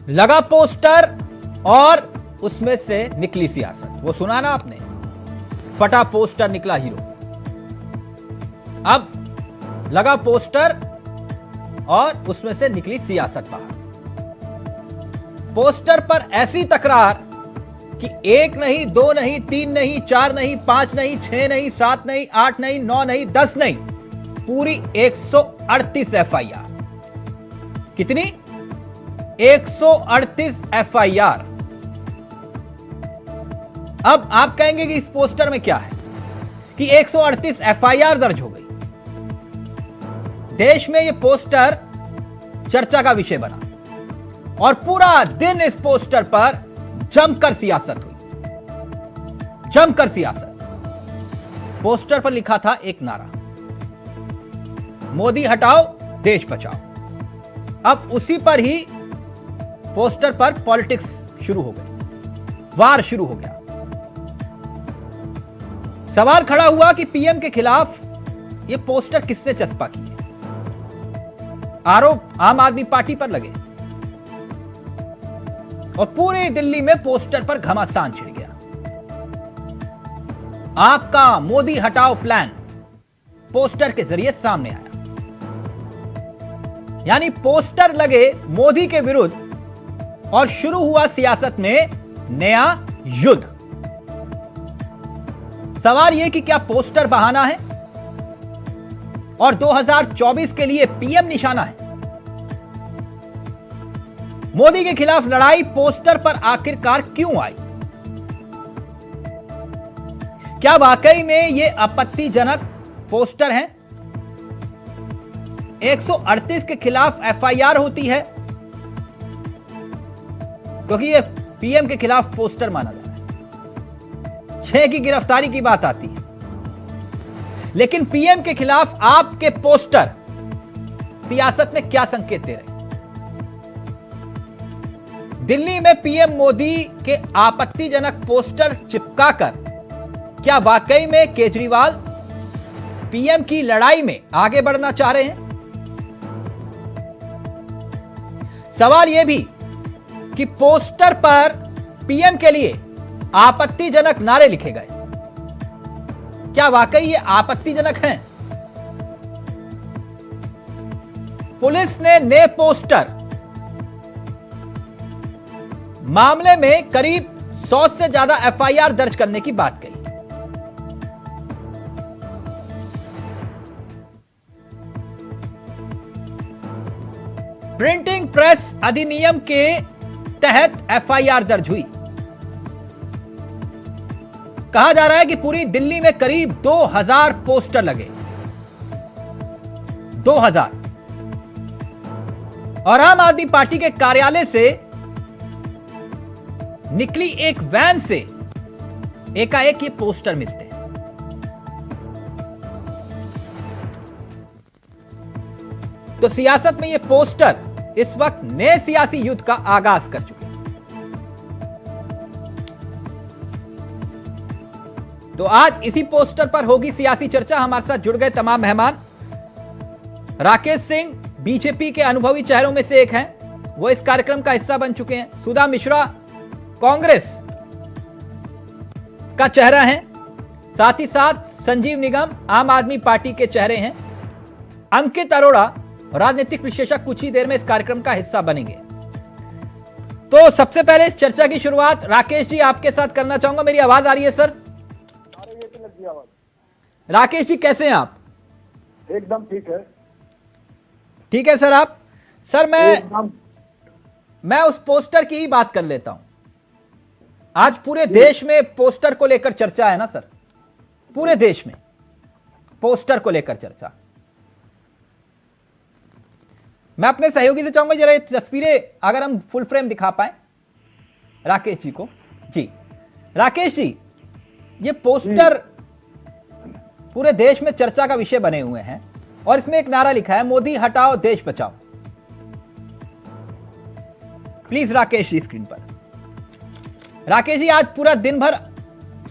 लगा पोस्टर और उसमें से निकली सियासत। वो सुना ना आपने, फटा पोस्टर निकला हीरो। अब लगा पोस्टर और उसमें से निकली सियासत बाहर। पोस्टर पर ऐसी तकरार कि 1 नहीं, 2 नहीं, 3 नहीं, 4 नहीं, 5 नहीं, 6 नहीं, 7 नहीं, 8 नहीं, 9 नहीं, 10 नहीं, पूरी 138 एफआईआर। कितनी? 138 एफआईआर। अब आप कहेंगे कि इस पोस्टर में क्या है कि 138 एफआईआर दर्ज हो गई। देश में यह पोस्टर चर्चा का विषय बना और पूरा दिन इस पोस्टर पर जमकर सियासत हुई, जमकर सियासत। पोस्टर पर लिखा था एक नारा, मोदी हटाओ देश बचाओ। अब उसी पर ही पोस्टर पर पॉलिटिक्स शुरू हो गई, वार शुरू हो गया। सवाल खड़ा हुआ कि पीएम के खिलाफ यह पोस्टर किसने चस्पा किए। आरोप आम आदमी पार्टी पर लगे और पूरी दिल्ली में पोस्टर पर घमासान छिड़ गया। आपका मोदी हटाओ प्लान पोस्टर के जरिए सामने आया। यानी पोस्टर लगे मोदी के विरुद्ध और शुरू हुआ सियासत में नया युद्ध। सवाल यह कि क्या पोस्टर बहाना है और 2024 के लिए पीएम निशाना है। मोदी के खिलाफ लड़ाई पोस्टर पर आखिरकार क्यों आई? क्या वाकई में यह आपत्तिजनक पोस्टर है? 138 के खिलाफ एफआईआर होती है क्योंकि यह पीएम के खिलाफ पोस्टर माना जा रहा है। 6 की गिरफ्तारी की बात आती है, लेकिन पीएम के खिलाफ आपके पोस्टर सियासत में क्या संकेत दे रहे हैं? दिल्ली में पीएम मोदी के आपत्तिजनक पोस्टर चिपकाकर क्या वाकई में केजरीवाल पीएम की लड़ाई में आगे बढ़ना चाह रहे हैं? सवाल यह भी कि पोस्टर पर पीएम के लिए आपत्तिजनक नारे लिखे गए, क्या वाकई ये आपत्तिजनक हैं? पुलिस ने नए पोस्टर मामले में करीब 100 से ज्यादा एफआईआर दर्ज करने की बात कही। प्रिंटिंग प्रेस अधिनियम के तहत एफआईआर दर्ज हुई। कहा जा रहा है कि पूरी दिल्ली में करीब 2000 पोस्टर लगे, 2000। और आम आदमी पार्टी के कार्यालय से निकली एक वैन से एकाएक ये पोस्टर मिलते हैं। तो सियासत में ये पोस्टर इस वक्त नए सियासी युद्ध का आगाज कर चुके हैं। तो आज इसी पोस्टर पर होगी सियासी चर्चा। हमारे साथ जुड़ गए तमाम मेहमान। राकेश सिंह बीजेपी के अनुभवी चेहरों में से एक हैं, वो इस कार्यक्रम का हिस्सा बन चुके हैं। सुधा मिश्रा कांग्रेस का चेहरा है, साथ ही साथ संजीव निगम आम आदमी पार्टी के चेहरे हैं। अंकित अरोड़ा राजनीतिक विश्लेषक कुछ ही देर में इस कार्यक्रम का हिस्सा बनेंगे। तो सबसे पहले इस चर्चा की शुरुआत राकेश जी आपके साथ करना चाहूंगा। मेरी आवाज आ रही है सर? राकेश जी कैसे हैं आप? एकदम ठीक है। ठीक है सर। आप सर मैं उस पोस्टर की ही बात कर लेता हूं। आज पूरे देश में पोस्टर को लेकर चर्चा है ना सर, पूरे देश में पोस्टर को लेकर चर्चा। मैं अपने सहयोगी से चाहूंगा जरा ये तस्वीरें अगर हम फुल फ्रेम दिखा पाए राकेश जी को। जी राकेश जी, ये पोस्टर पूरे देश में चर्चा का विषय बने हुए हैं और इसमें एक नारा लिखा है, मोदी हटाओ देश बचाओ। प्लीज राकेश जी स्क्रीन पर। राकेश जी, आज पूरा दिन भर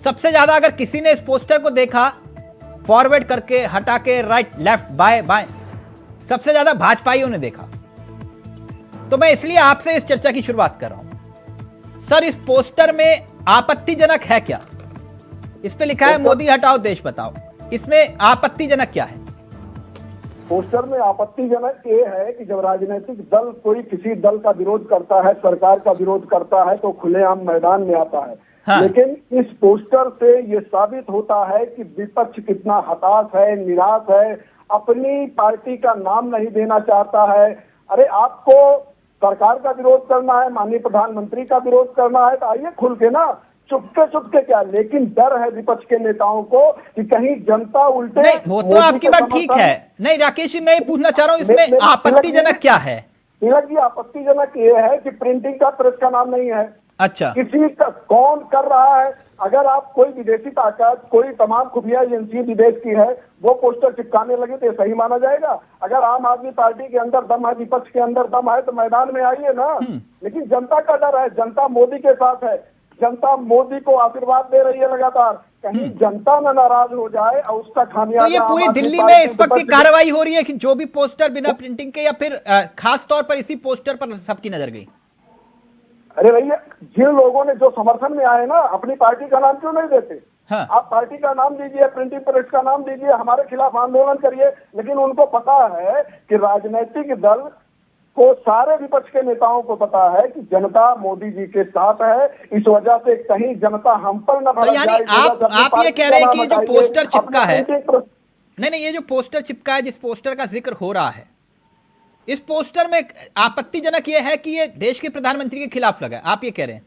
सबसे ज्यादा अगर किसी ने इस पोस्टर को देखा फॉरवर्ड करके, हटा के, राइट लेफ्ट बाएं बाएं, सबसे ज्यादा भाजपाइयों ने देखा। तो मैं इसलिए आपसे इस चर्चा की शुरुआत कर रहा हूं। सर, इस पोस्टर में आपत्तिजनक है क्या? इस पे लिखा है मोदी हटाओ देश बताओ, इसमें आपत्तिजनक क्या है? पोस्टर में आपत्तिजनक ये है कि जब राजनीतिक दल कोई किसी दल का विरोध करता है, सरकार का विरोध करता है, तो खुलेआम मैदान में आता है। हाँ। लेकिन इस पोस्टर से ये साबित होता है कि विपक्ष कितना हताश है, निराश है, अपनी पार्टी का नाम नहीं देना चाहता है। अरे आपको सरकार का विरोध करना है, माननीय प्रधानमंत्री का विरोध करना है, तो आइए खुल के ना, चुपके क्या। लेकिन डर है विपक्ष के नेताओं को कि कहीं जनता उल्टे। नहीं, वो तो आपकी बात ठीक है। नहीं राकेश जी, मैं ये पूछना चाह रहा हूं इसमें आपत्तिजनक क्या है? तिलक जी, आपत्तिजनक ये है कि प्रिंटिंग का प्रेस का नाम नहीं है। अच्छा, किसी का कौन कर रहा है? अगर आप कोई विदेशी ताकत, कोई तमाम खुफिया एजेंसी विदेश की है, वो पोस्टर चिपकाने लगे तो ये सही माना जाएगा? अगर आम आदमी पार्टी के अंदर दम है, विपक्ष के अंदर दम है, तो मैदान में आइए ना। लेकिन जनता का डर है, जनता मोदी के साथ है, जनता मोदी को आशीर्वाद दे रही है लगातार। कहीं जनता न नाराज हो जाए और उसका खामियाजा। तो ये पूरी दिल्ली में इस वक्त कार्रवाई हो रही है कि जो भी पोस्टर बिना प्रिंटिंग के, या फिर खास तौर पर इसी पोस्टर पर सबकी नजर गई? अरे भैया, जिन लोगों ने जो समर्थन में आए ना, अपनी पार्टी का नाम क्यों नहीं देते? हाँ। आप पार्टी का नाम दीजिए, प्रिंटिंग प्रेस का नाम दीजिए, हमारे खिलाफ आंदोलन करिए। लेकिन उनको पता है कि राजनीतिक दल को, सारे विपक्ष के नेताओं को पता है कि जनता मोदी जी के साथ है। इस वजह से कहीं जनता हम पर न भड़क तो यानी जाए। आप ये कह रहे हैं कि जो पोस्टर चिपका है, नहीं, नहीं ये जो पोस्टर चिपका है, जिस पोस्टर का जिक्र हो रहा है, इस पोस्टर में आपत्तिजनक ये है कि ये देश के प्रधानमंत्री के खिलाफ लगा है, आप ये कह रहे हैं?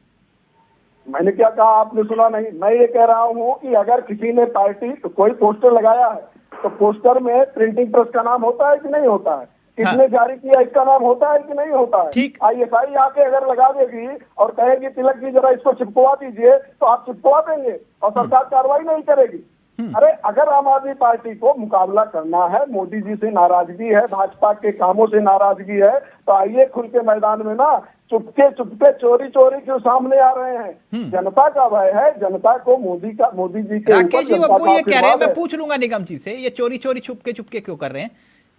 मैंने क्या कहा, आपने सुना नहीं? मैं ये कह रहा हूँ कि अगर किसी ने पार्टी कोई पोस्टर लगाया है, तो पोस्टर में प्रिंटिंग प्रेस का नाम होता है कि नहीं होता है? किसने जारी किया इसका नाम होता है कि नहीं होता है? ठीक। ISI आके अगर लगा देगी और कहेगी तिलक जी जरा इसको चिपकवा दीजिए, तो आप चिपकवा देंगे और सरकार कार्रवाई नहीं करेगी। अरे अगर आम आदमी पार्टी को मुकाबला करना है, मोदी जी से नाराजगी है, भाजपा के कामों से नाराजगी है, तो आइए खुल के मैदान में ना। चुपके चोरी क्यों सामने आ रहे हैं? जनता का भय है, जनता को मोदी जी के राकेश जी, वो ये कह रहे हैं, मैं पूछ लूंगा निगम जी से, ये चोरी चुपके क्यों कर रहे हैं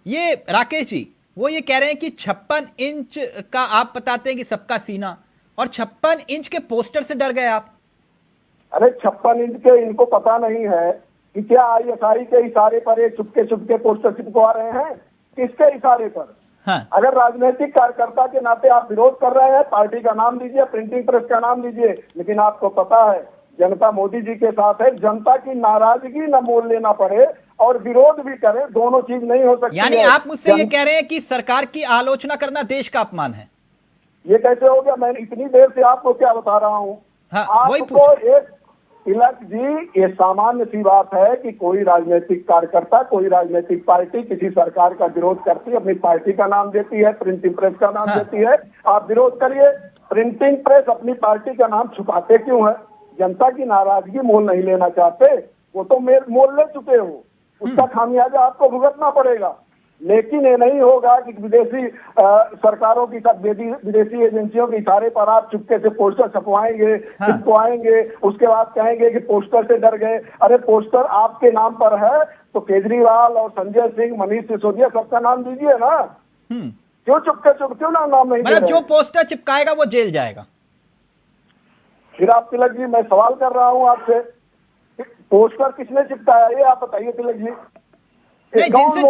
ये? राकेश जी, वो ये कह रहे हैं कि 56 इंच का आप बताते हैं कि सबका सीना, और 56 इंच के पोस्टर से डर गए आप? अरे 56 इंच के इनको पता नहीं है कि क्या ISI के इशारे पर ये चुपके पोस्टर चिपकवा रहे हैं? किसके इशारे पर? हाँ। अगर राजनीतिक कार्यकर्ता के नाते आप विरोध कर रहे हैं, पार्टी का नाम दीजिए, प्रिंटिंग प्रेस का नाम दीजिए, लेकिन आपको पता है जनता मोदी जी के साथ है। जनता की नाराजगी न मोल लेना पड़े और विरोध भी करे, दोनों चीज नहीं हो सकती। यानी आप मुझसे ये कह रहे हैं कि सरकार की आलोचना करना देश का अपमान है? ये कैसे हो गया? मैं इतनी देर से आपको क्या बता रहा हूँ? हाँ, आपको एक तिलक जी, ये सामान्य सी बात है कि कोई राजनीतिक कार्यकर्ता, कोई राजनीतिक पार्टी किसी सरकार का विरोध करती है, अपनी पार्टी का नाम देती है, प्रिंटिंग प्रेस का नाम देती है। आप विरोध करिए। प्रिंटिंग प्रेस अपनी पार्टी का नाम छुपाते क्यों है? जनता की नाराजगी मोल नहीं लेना चाहते, वो तो मोल ले चुके हो, उसका खामियाजा आपको भुगतना पड़ेगा। लेकिन ये नहीं होगा कि विदेशी सरकारों की साथ विदेशी एजेंसियों के इशारे पर आप चुपके से पोस्टर छपवाएंगे, चिपकवाएंगे, उसके बाद कहेंगे कि पोस्टर से डर गए। अरे पोस्टर आपके नाम पर है तो केजरीवाल और संजय सिंह, मनीष सिसोदिया, सबका नाम दीजिए ना। क्यों क्यों नाम नहीं? मतलब जो पोस्टर चिपकाएगा वो जेल जाएगा? फिर आप तिलक जी, मैं सवाल कर रहा हूँ आपसे, पोस्टर किसने चिपकाया ये आप बताइए तिलक जी। नहीं,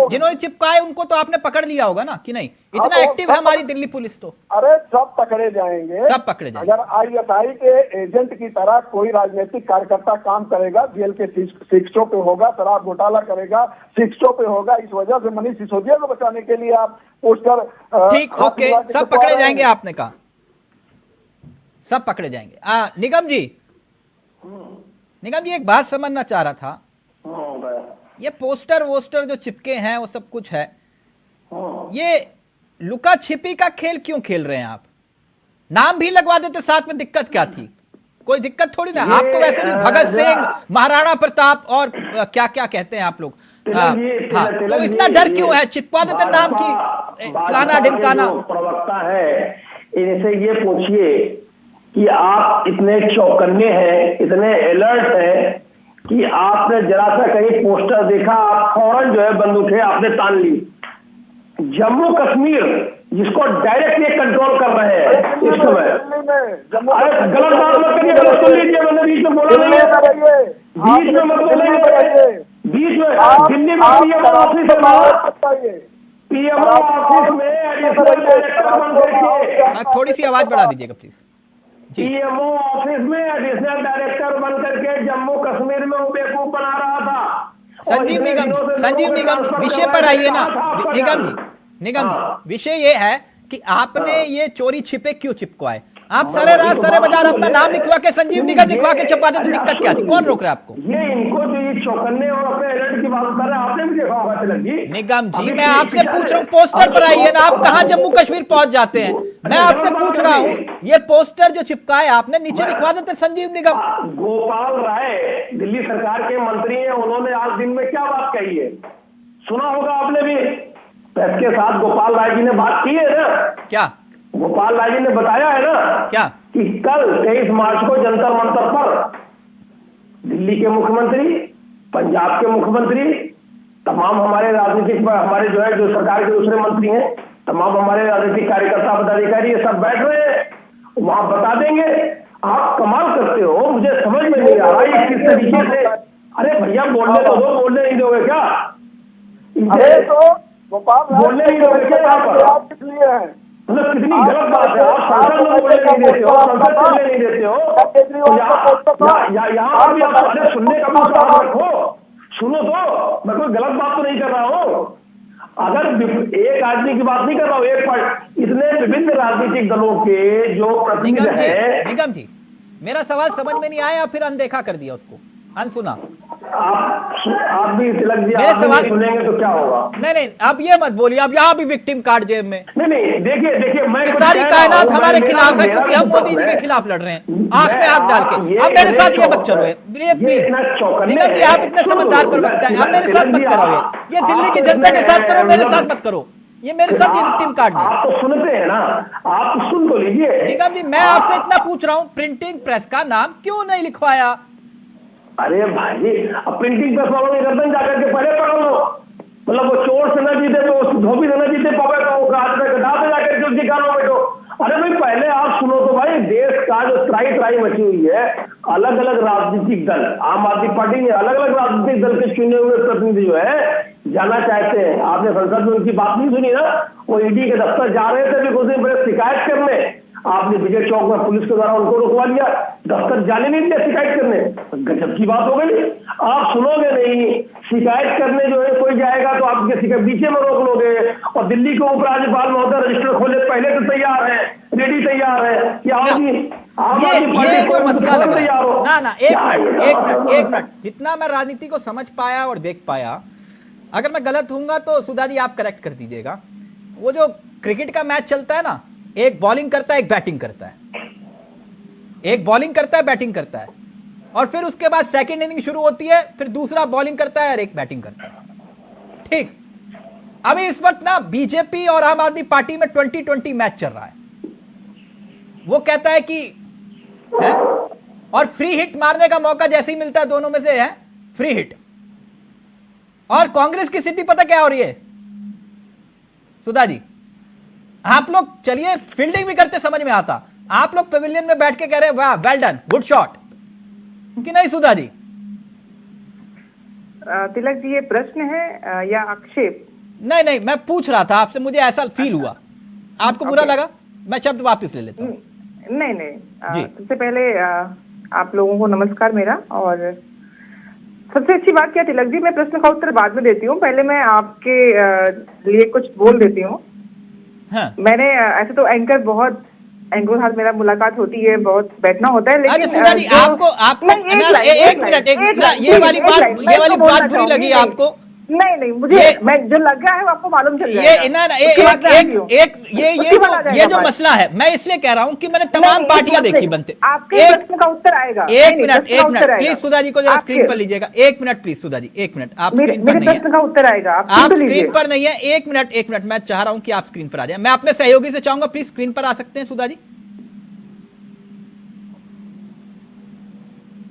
जिन्होंने चिपकाए उनको तो आपने पकड़ लिया होगा ना, कि नहीं? इतना एक्टिव है हमारी दिल्ली पुलिस तो। अरे सब पकड़े जाएंगे, सब पकड़े जाएंगे। अगर ISI के एजेंट की तरह कोई राजनीतिक कार्यकर्ता काम करेगा, जेल के शिक्षों पे होगा, शराब घोटाला करेगा, शिक्षों पे होगा। इस वजह से मनीष सिसोदिया को बचाने के लिए आप पोस्टर। ठीक, ओके, सब पकड़े जाएंगे, आपने कहा सब पकड़े जाएंगे। निगम जी, एक बात समझना चाह रहा था, ये पोस्टर वोस्टर जो चिपके हैं वो सब कुछ है, ये लुका छिपी का खेल क्यों खेल रहे हैं आप? नाम भी लगवा देते साथ में, दिक्कत क्या थी? कोई दिक्कत थोड़ी ना। आप तो वैसे भी भगत सिंह, महाराणा प्रताप और क्या क्या कहते हैं आप लोग। हाँ, तो इतना डर क्यों है? चिपका देते नाम की फलाना ढिमकाना। प्रवक्ता है, इनसे ये पूछिए कि आप इतने चौकन्ने हैं, इतने अलर्ट हैं कि आपने जरा सा कहीं पोस्टर देखा, आप फौरन जो है बंदूकें आपने तान ली। जम्मू कश्मीर जिसको डायरेक्ट ये कंट्रोल कर रहे हैं इस समय। दिल्ली में, जम्मू अरे गलत बात मत करिए, गलत सुन लीजिए, मैंने बीच में बोला नहीं है, बीच में मत बोलेंगे, बीच में दिल्ली में पीएमओ ऑफिस है ना, पीएमओ ऑफिस में एडिशनल डायरेक्टर बन करके, थोड़ी सी आवाज बढ़ा दीजिएगा प्लीज। पीएमओ ऑफिस में एडिशनल डायरेक्टर बन करके जम्मू कश्मीर में वो बेवकूफ बना रहा था। संजीव निगम विषय पर आइए ना। निगम जी विषय ये है कि आपने ये चोरी छिपे क्यों चिपकवाए? आप सारे रात सारे बाजार अपना नाम लिखवा के संजीव निगम लिखवा के छपा दे तो दिक्कत क्या थी? कौन रोक रहा है आपको? ये इनको जो ये चौकन्ने और अपने अलर्ट की बात कर रहे हैं, आपने भी देखा होगा तिलक जी। निगम जी मैं आपसे पूछ रहा हूँ, पोस्टर पर आइए ना, आप कहाँ जम्मू कश्मीर पहुंच जाते हैं? मैं आपसे पूछ रहा हूँ, ये पोस्टर जो चिपकाए आपने नीचे लिखवा देते संजीव निगम। गोपाल राय दिल्ली सरकार के मंत्री हैं, उन्होंने आज दिन में क्या बात कही है सुना होगा आपने भी। प्रेस के साथ गोपाल राय जी ने बात की है ना? क्या गोपाल राय जी ने बताया है ना क्या कि कल 23 मार्च को जंतर मंतर पर दिल्ली के मुख्यमंत्री, पंजाब के मुख्यमंत्री, तमाम हमारे राजनीतिक हमारे जो सरकार के दूसरे मंत्री हैं, तमाम हमारे राजनीतिक कार्यकर्ता पदाधिकारी ये सब बैठ रहे हैं, वहां बता देंगे। आप कमाल करते हो, मुझे समझ में नहीं आ रहा ये किस तरीके से। अरे भैया बोलने तो दो, बोलने नहीं दोगे क्या? अरे तो गोपाल बोलने नहीं दोगे क्या? आप किस लिए हैं? मतलब कितनी गलत बात है। आप संसद में बोलने नहीं देते हो, संसद चलने नहीं देते हो, यहाँ भी आप अरे सुनने का भी साथ रखो, सुनो तो, मैं कोई गलत बात तो नहीं कर रहा हूँ। अगर एक आदमी की बात नहीं कर रहा हूँ, एक इतने विभिन्न राजनीतिक दलों के जो प्रतिनिधि है। निगम जी मेरा सवाल समझ में नहीं आया, फिर अनदेखा कर दिया उसको, अनसुना। आप भी तिलक जी मेरे सवाल सुनेंगे तो क्या होगा? नहीं अब ये मत बोलिए, अब यहाँ भी विक्टिम कार्ड जेब में। नहीं देखिए मैं सारी कायनात हमारे खिलाफ है क्योंकि हम मोदी जी के खिलाफ लड़ रहे हैं, आंख में आंख डाल के। अब मेरे साथ ये मत करो प्लीज। निगम जी आप इतने समझदार प्रवक्ता हैं, अब मेरे साथ मत करो ये दिल्ली की जनता के साथ करो, मेरे साथ मत करो। ये मेरे साथ ये विक्टिम कार्ड नहीं। आप तो सुनते हैं ना, आप सुन तो लीजिए। निगम जी मैं आपसे इतना पूछ रहा हूँ, प्रिंटिंग प्रेस का नाम क्यों नहीं लिखवाया? अरे भाई अब प्रिंटिंग प्रेस वालों ने गर्दन जाकर के पहले पकड़ लो, मतलब वो चोर से न जीते तो धोबी से न जीते पावे तो गधा पे जाकर के उसकी कानों बैठो। अरे भाई पहले आप सुनो तो भाई, देश का जो त्राई मची हुई है, अलग अलग राजनीतिक दल, आम आदमी पार्टी ने अलग अलग राजनीतिक दल के चुने हुए प्रतिनिधि जो है जाना चाहते हैं। आपने संसद में उनकी बात नहीं सुनी ना, वो ईडी के दफ्तर जा रहे थे कुछ दिन पहले शिकायत करने, आपने विजय चौक में पुलिस के द्वारा उनको रुकवा लिया, दफ्तर जाने नहीं दिया शिकायत करने। गजब की बात हो गई। आप सुनोगे नहीं, शिकायत करने जो है कोई जाएगा तो आप बीचे में रोक लोगे। और दिल्ली के उपराज्यपाल महोदय रजिस्टर खोले पहले तो तैयार है, रेडी तैयार है कि ये जो मसला लग रहा है ना, एक मिनट, जितना मैं राजनीति को समझ पाया और देख पाया, अगर मैं गलत हूंगा तो सुधा जी आप करेक्ट कर दीजिएगा। वो जो क्रिकेट का मैच चलता है ना, एक बॉलिंग करता है एक बैटिंग करता है, एक बॉलिंग करता है बैटिंग करता है, और फिर उसके बाद सेकंड इनिंग शुरू होती है, फिर दूसरा बॉलिंग करता है और एक बैटिंग करता है। ठीक, अभी इस वक्त ना बीजेपी और आम आदमी पार्टी में 20-20 मैच चल रहा है। वो कहता है कि है, और फ्री हिट मारने का मौका जैसे ही मिलता है दोनों में से है फ्री हिट। और कांग्रेस की स्थिति पता क्या हो रही है सुधा जी? आप लोग चलिए फील्डिंग भी करते समझ में आता, आप लोग पेविलियन में बैठ के कह रहे हैं वाह वेल डन गुड शॉट, कि नहीं सुधा जी? तिलक जी ये प्रश्न है या आक्षेप? नहीं मैं पूछ रहा था आपसे, मुझे ऐसा फील हुआ, आपको बुरा लगा? मैं शब्द वापस ले लेता हूँ। नहीं सबसे पहले आप लोगों को नमस्कार मेरा। और सबसे अच्छी बात क्या तिलक जी, मैं प्रश्न का उत्तर बाद में देती हूँ, पहले मैं आपके लिए कुछ बोल देती हूँ। हाँ। मैंने ऐसे तो एंकर के साथ मेरा मुलाकात होती है, बहुत बैठना होता है, लेकिन सुधा जी आपको एक मिनट ये वाली बात बुरी लगी आपको? नहीं मुझे मैं जो लग रहा है वो आपको मालूम चल जाएगा। ये जो मसला है, मैं इसलिए कह रहा हूँ कि मैंने तमाम पार्टियां देखी बनते। आपके प्रश्न का उत्तर आएगा। एक मिनट प्लीज सुधा जी को जरा स्क्रीन पर लीजिएगा। एक मिनट प्लीज सुधा जी, एक मिनट, आप स्क्रीन पर नहीं है, प्रश्न का उत्तर आएगा, आप स्क्रीन पर नहीं है। एक मिनट मैं चाह रहा हूँ कि आप स्क्रीन पर आ जाए। मैं अपने सहयोगी से चाहूंगा प्लीज स्क्रीन पर आ सकते हैं सुधा जी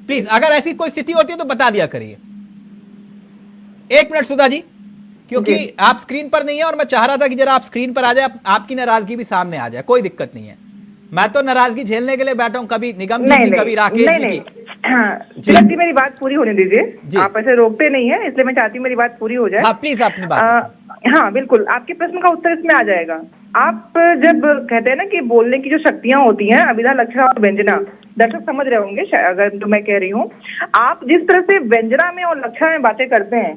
प्लीज, अगर ऐसी कोई स्थिति होती है तो बता दिया करिए। एक मिनट सुधा जी, क्योंकि आप स्क्रीन पर नहीं है और मैं चाह रहा था कि जरा आप स्क्रीन पर आ जाए, आपकी नाराजगी भी सामने आ जाए, कोई दिक्कत नहीं है। मैं तो नाराजगी झेलने के लिए बैठा हूं, कभी निगम जी की, कभी राकेश जी की। तिलक जी मेरी बात पूरी होने दीजिए, आप ऐसे रोकते नहीं है, इसलिए मैं चाहती हूँ मेरी बात पूरी हो जाए। हाँ प्लीज अपनी बात। हाँ बिल्कुल, आपके प्रश्न का उत्तर इसमें आ जाएगा। आप जब कहते हैं ना कि बोलने की जो शक्तियां होती हैं, अभिधा, लक्षणा और व्यंजना, दर्शक समझ रहे होंगे अगर जो मैं कह रही हूँ, आप जिस तरह से व्यंजना में और लक्षणा में बातें करते हैं,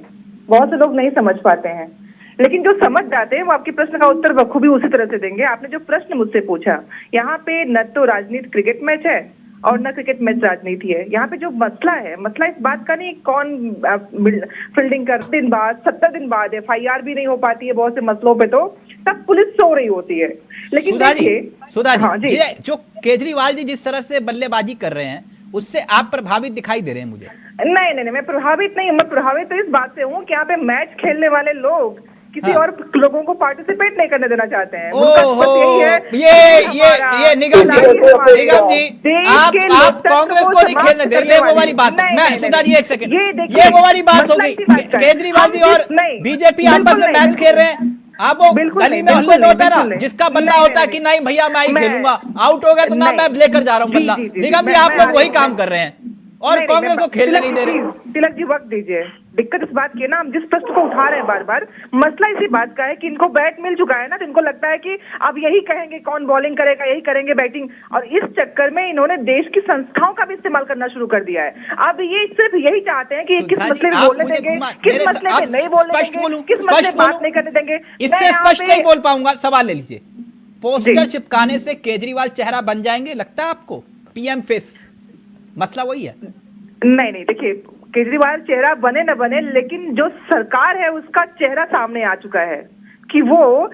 बहुत से लोग नहीं समझ पाते हैं, लेकिन जो समझ जाते हैं वो आपके प्रश्न का उत्तर बखूबी उसी तरह से देंगे। आपने जो प्रश्न मुझसे पूछा, यहाँ पे न तो राजनीति क्रिकेट मैच है और न क्रिकेट मैच राजनीति है। यहाँ पे जो मसला है, मसला इस बात का नहीं कौन फील्डिंग कर, दिन बाद 70 दिन बाद FIR भी नहीं हो पाती है बहुत से मसलों पे, तो तब पुलिस सो रही होती है। लेकिन सुधा जी, हाँ जी, ये जो केजरीवाल जी जिस तरह से बल्लेबाजी कर रहे हैं उससे आप प्रभावित दिखाई दे रहे हैं मुझे। नहीं, मैं प्रभावित नहीं हूँ। मैं प्रभावित तो इस बात से हूँ कि यहाँ पे मैच खेलने वाले लोग किसी और लोगों को पार्टिसिपेट नहीं करने देना चाहते हैं। ये निगम जी आप कांग्रेस को नहीं खेलने दे, ये वो वाली बात है। मैं सुधा जी एक सेकंड, ये वो वाली बात होगी, केजरीवाल जी और बीजेपी आपस में मैच खेल रहे हैं। आप वो गली में हल्ले में होता है ना, जिसका बल्ला होता है कि नहीं भैया मैं ही खेलूंगा, आउट हो गया तो ना मैं लेकर जा रहा हूँ बल्ला। निगम जी आप लोग वही काम कर रहे हैं और कांग्रेस को खेलने नहीं दे रहे। तिलक जी वक्त दीजिए, दिक्कत इस बात की है ना, हम जिस प्रश्न को उठा रहे हैं बार बार, मसला इसी बात का है कि इनको बैट मिल चुका है ना, तो इनको लगता है कि अब यही कहेंगे कौन बॉलिंग करेगा, यही करेंगे बैटिंग, और इस चक्कर में इन्होंने देश की संस्थाओं का भी इस्तेमाल करना शुरू कर दिया है। अब ये सिर्फ यही चाहते हैं कि किस मसले में बोलने देंगे, किस मसले में नहीं बोलने देंगे, किस मसले में बात नहीं करने देंगे। इससे स्पष्ट नहीं बोल पाऊंगा, सवाल ले लीजिए। पोस्टर चिपकाने से केजरीवाल चेहरा बन जाएंगे, लगता है आपको? PM फेस, मसला वही है। नहीं, देखिए केजरीवाल चेहरा बने न बने, लेकिन जो सरकार है उसका चेहरा सामने आ चुका है कि वो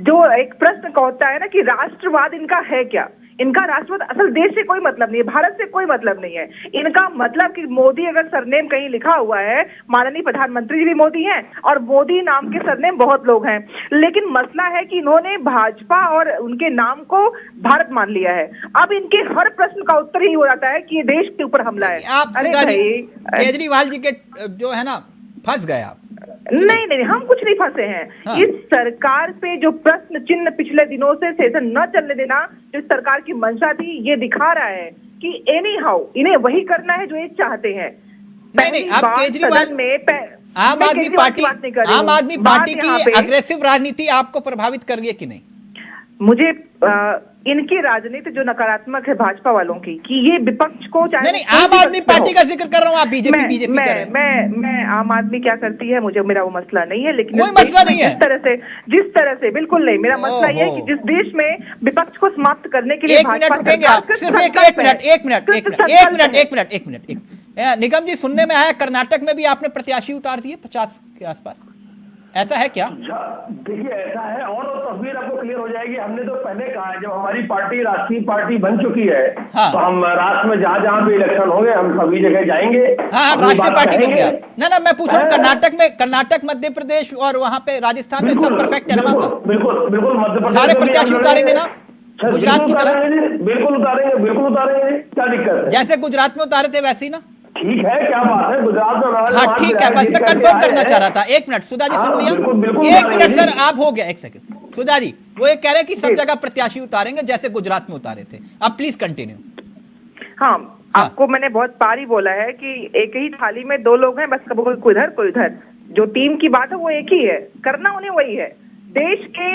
जो एक प्रश्न का होता है ना कि राष्ट्रवाद इनका है क्या। इनका राष्ट्रवाद असल देश से कोई मतलब नहीं है, भारत से कोई मतलब नहीं है। इनका मतलब कि मोदी अगर सरनेम कहीं लिखा हुआ है, माननीय प्रधानमंत्री जी भी मोदी हैं और मोदी नाम के सरनेम बहुत लोग हैं, लेकिन मसला है कि इन्होंने भाजपा और उनके नाम को भारत मान लिया है। अब इनके हर प्रश्न का उत्तर ही हो जाता है कि ये देश के ऊपर हमला है। अरे भाई केजरीवाल जी के जो है ना, फंस गए आप। नहीं, हम कुछ नहीं फंसे हैं। हाँ। इस सरकार पे जो प्रश्न चिन्ह पिछले दिनों से सेशन न चलने देना, जो सरकार की मंशा थी, ये दिखा रहा है कि एनी हाउ इन्हें वही करना है जो ये चाहते हैं। नहीं, आप केजरीवाल में आम आदमी पार्टी की अग्रेसिव राजनीति आपको प्रभावित कर रही है कि नहीं? मुझे इनकी राजनीति जो नकारात्मक है भाजपा वालों की, कि ये विपक्ष को नहीं, आम आदमी पार्टी का जिक्र कर रहा हूँ, आप बीजेपी कर रहे हैं। मैं आम आदमी क्या करती है मुझे, मेरा वो मसला नहीं है, लेकिन कोई मसला नहीं है। जिस तरह से बिल्कुल नहीं, मेरा मसला ये है कि जिस देश में विपक्ष को समाप्त करने के लिए एक मिनट निगम जी, सुनने में आया कर्नाटक में भी आपने प्रत्याशी उतार दिए 50 के आसपास, ऐसा है क्या? देखिए ऐसा है, और तस्वीर आपको क्लियर हो जाएगी। हमने तो पहले कहा जब हमारी पार्टी राष्ट्रीय पार्टी बन चुकी है, हाँ। तो हम राष्ट्र में जहाँ जहाँ भी इलेक्शन होंगे हम सभी जगह जाएंगे। हाँ, राष्ट्रीय पार्टी बन गया ना, मैं पूछ रहा हूँ कर्नाटक, मध्य प्रदेश और वहाँ पे राजस्थान में सब परफेक्ट है ना? बिल्कुल मध्य प्रदेश सारे प्रत्याशी उतारेंगे ना गुजरात की तरह? बिल्कुल उतारेंगे, क्या दिक्कत है? जैसे गुजरात में उतारे थे वैसे ही ना? ठीक है, क्या बात है, गुजरात में। हाँ ठीक है, बस मैं कंफर्म करना चाह रहा था। एक मिनट सुधा जी, सुन लिया? एक मिनट सर, आप हो गया, एक सेकंड। सुधा जी वो ये कह रहे हैं कि सब जगह प्रत्याशी उतारेंगे जैसे गुजरात में उतारे थे। अब प्लीज कंटिन्यू। हाँ, आपको मैंने बहुत बार ही बोला है कि एक ही थाली में दो लोग हैं, बस कभी कोई इधर कोई उधर। जो टीम की बात है वो एक ही है, करना उन्हें वही है। देश के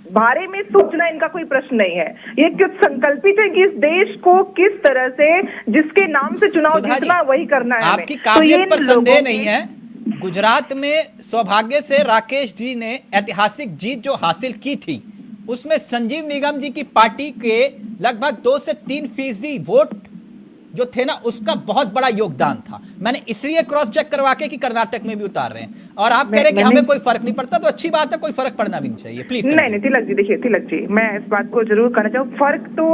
बारे में सोचना इनका कोई प्रश्न नहीं है। ये कुछ संकल्पित है कि इस देश को किस तरह से जिसके नाम से चुनाव जीतना वही करना है। आपकी काबिलियत पर संदेह नहीं है। गुजरात में सौभाग्य से राकेश जी ने ऐतिहासिक जीत जो हासिल की थी, उसमें संजीव निगम जी की पार्टी के लगभग 2 से 3% वोट जो थे ना, उसका बहुत बड़ा योगदान था। मैंने इसलिए क्रॉस चेक करवा के कि कर्नाटक में भी उतार रहे हैं, और आप कह रहे हैं कि हमें कोई फर्क नहीं पड़ता, तो अच्छी बात है, कोई फर्क पड़ना भी नहीं चाहिए। प्लीज नहीं तिलक जी, देखिए तिलक जी, मैं इस बात को जरूर कहना चाहूँ, फर्क तो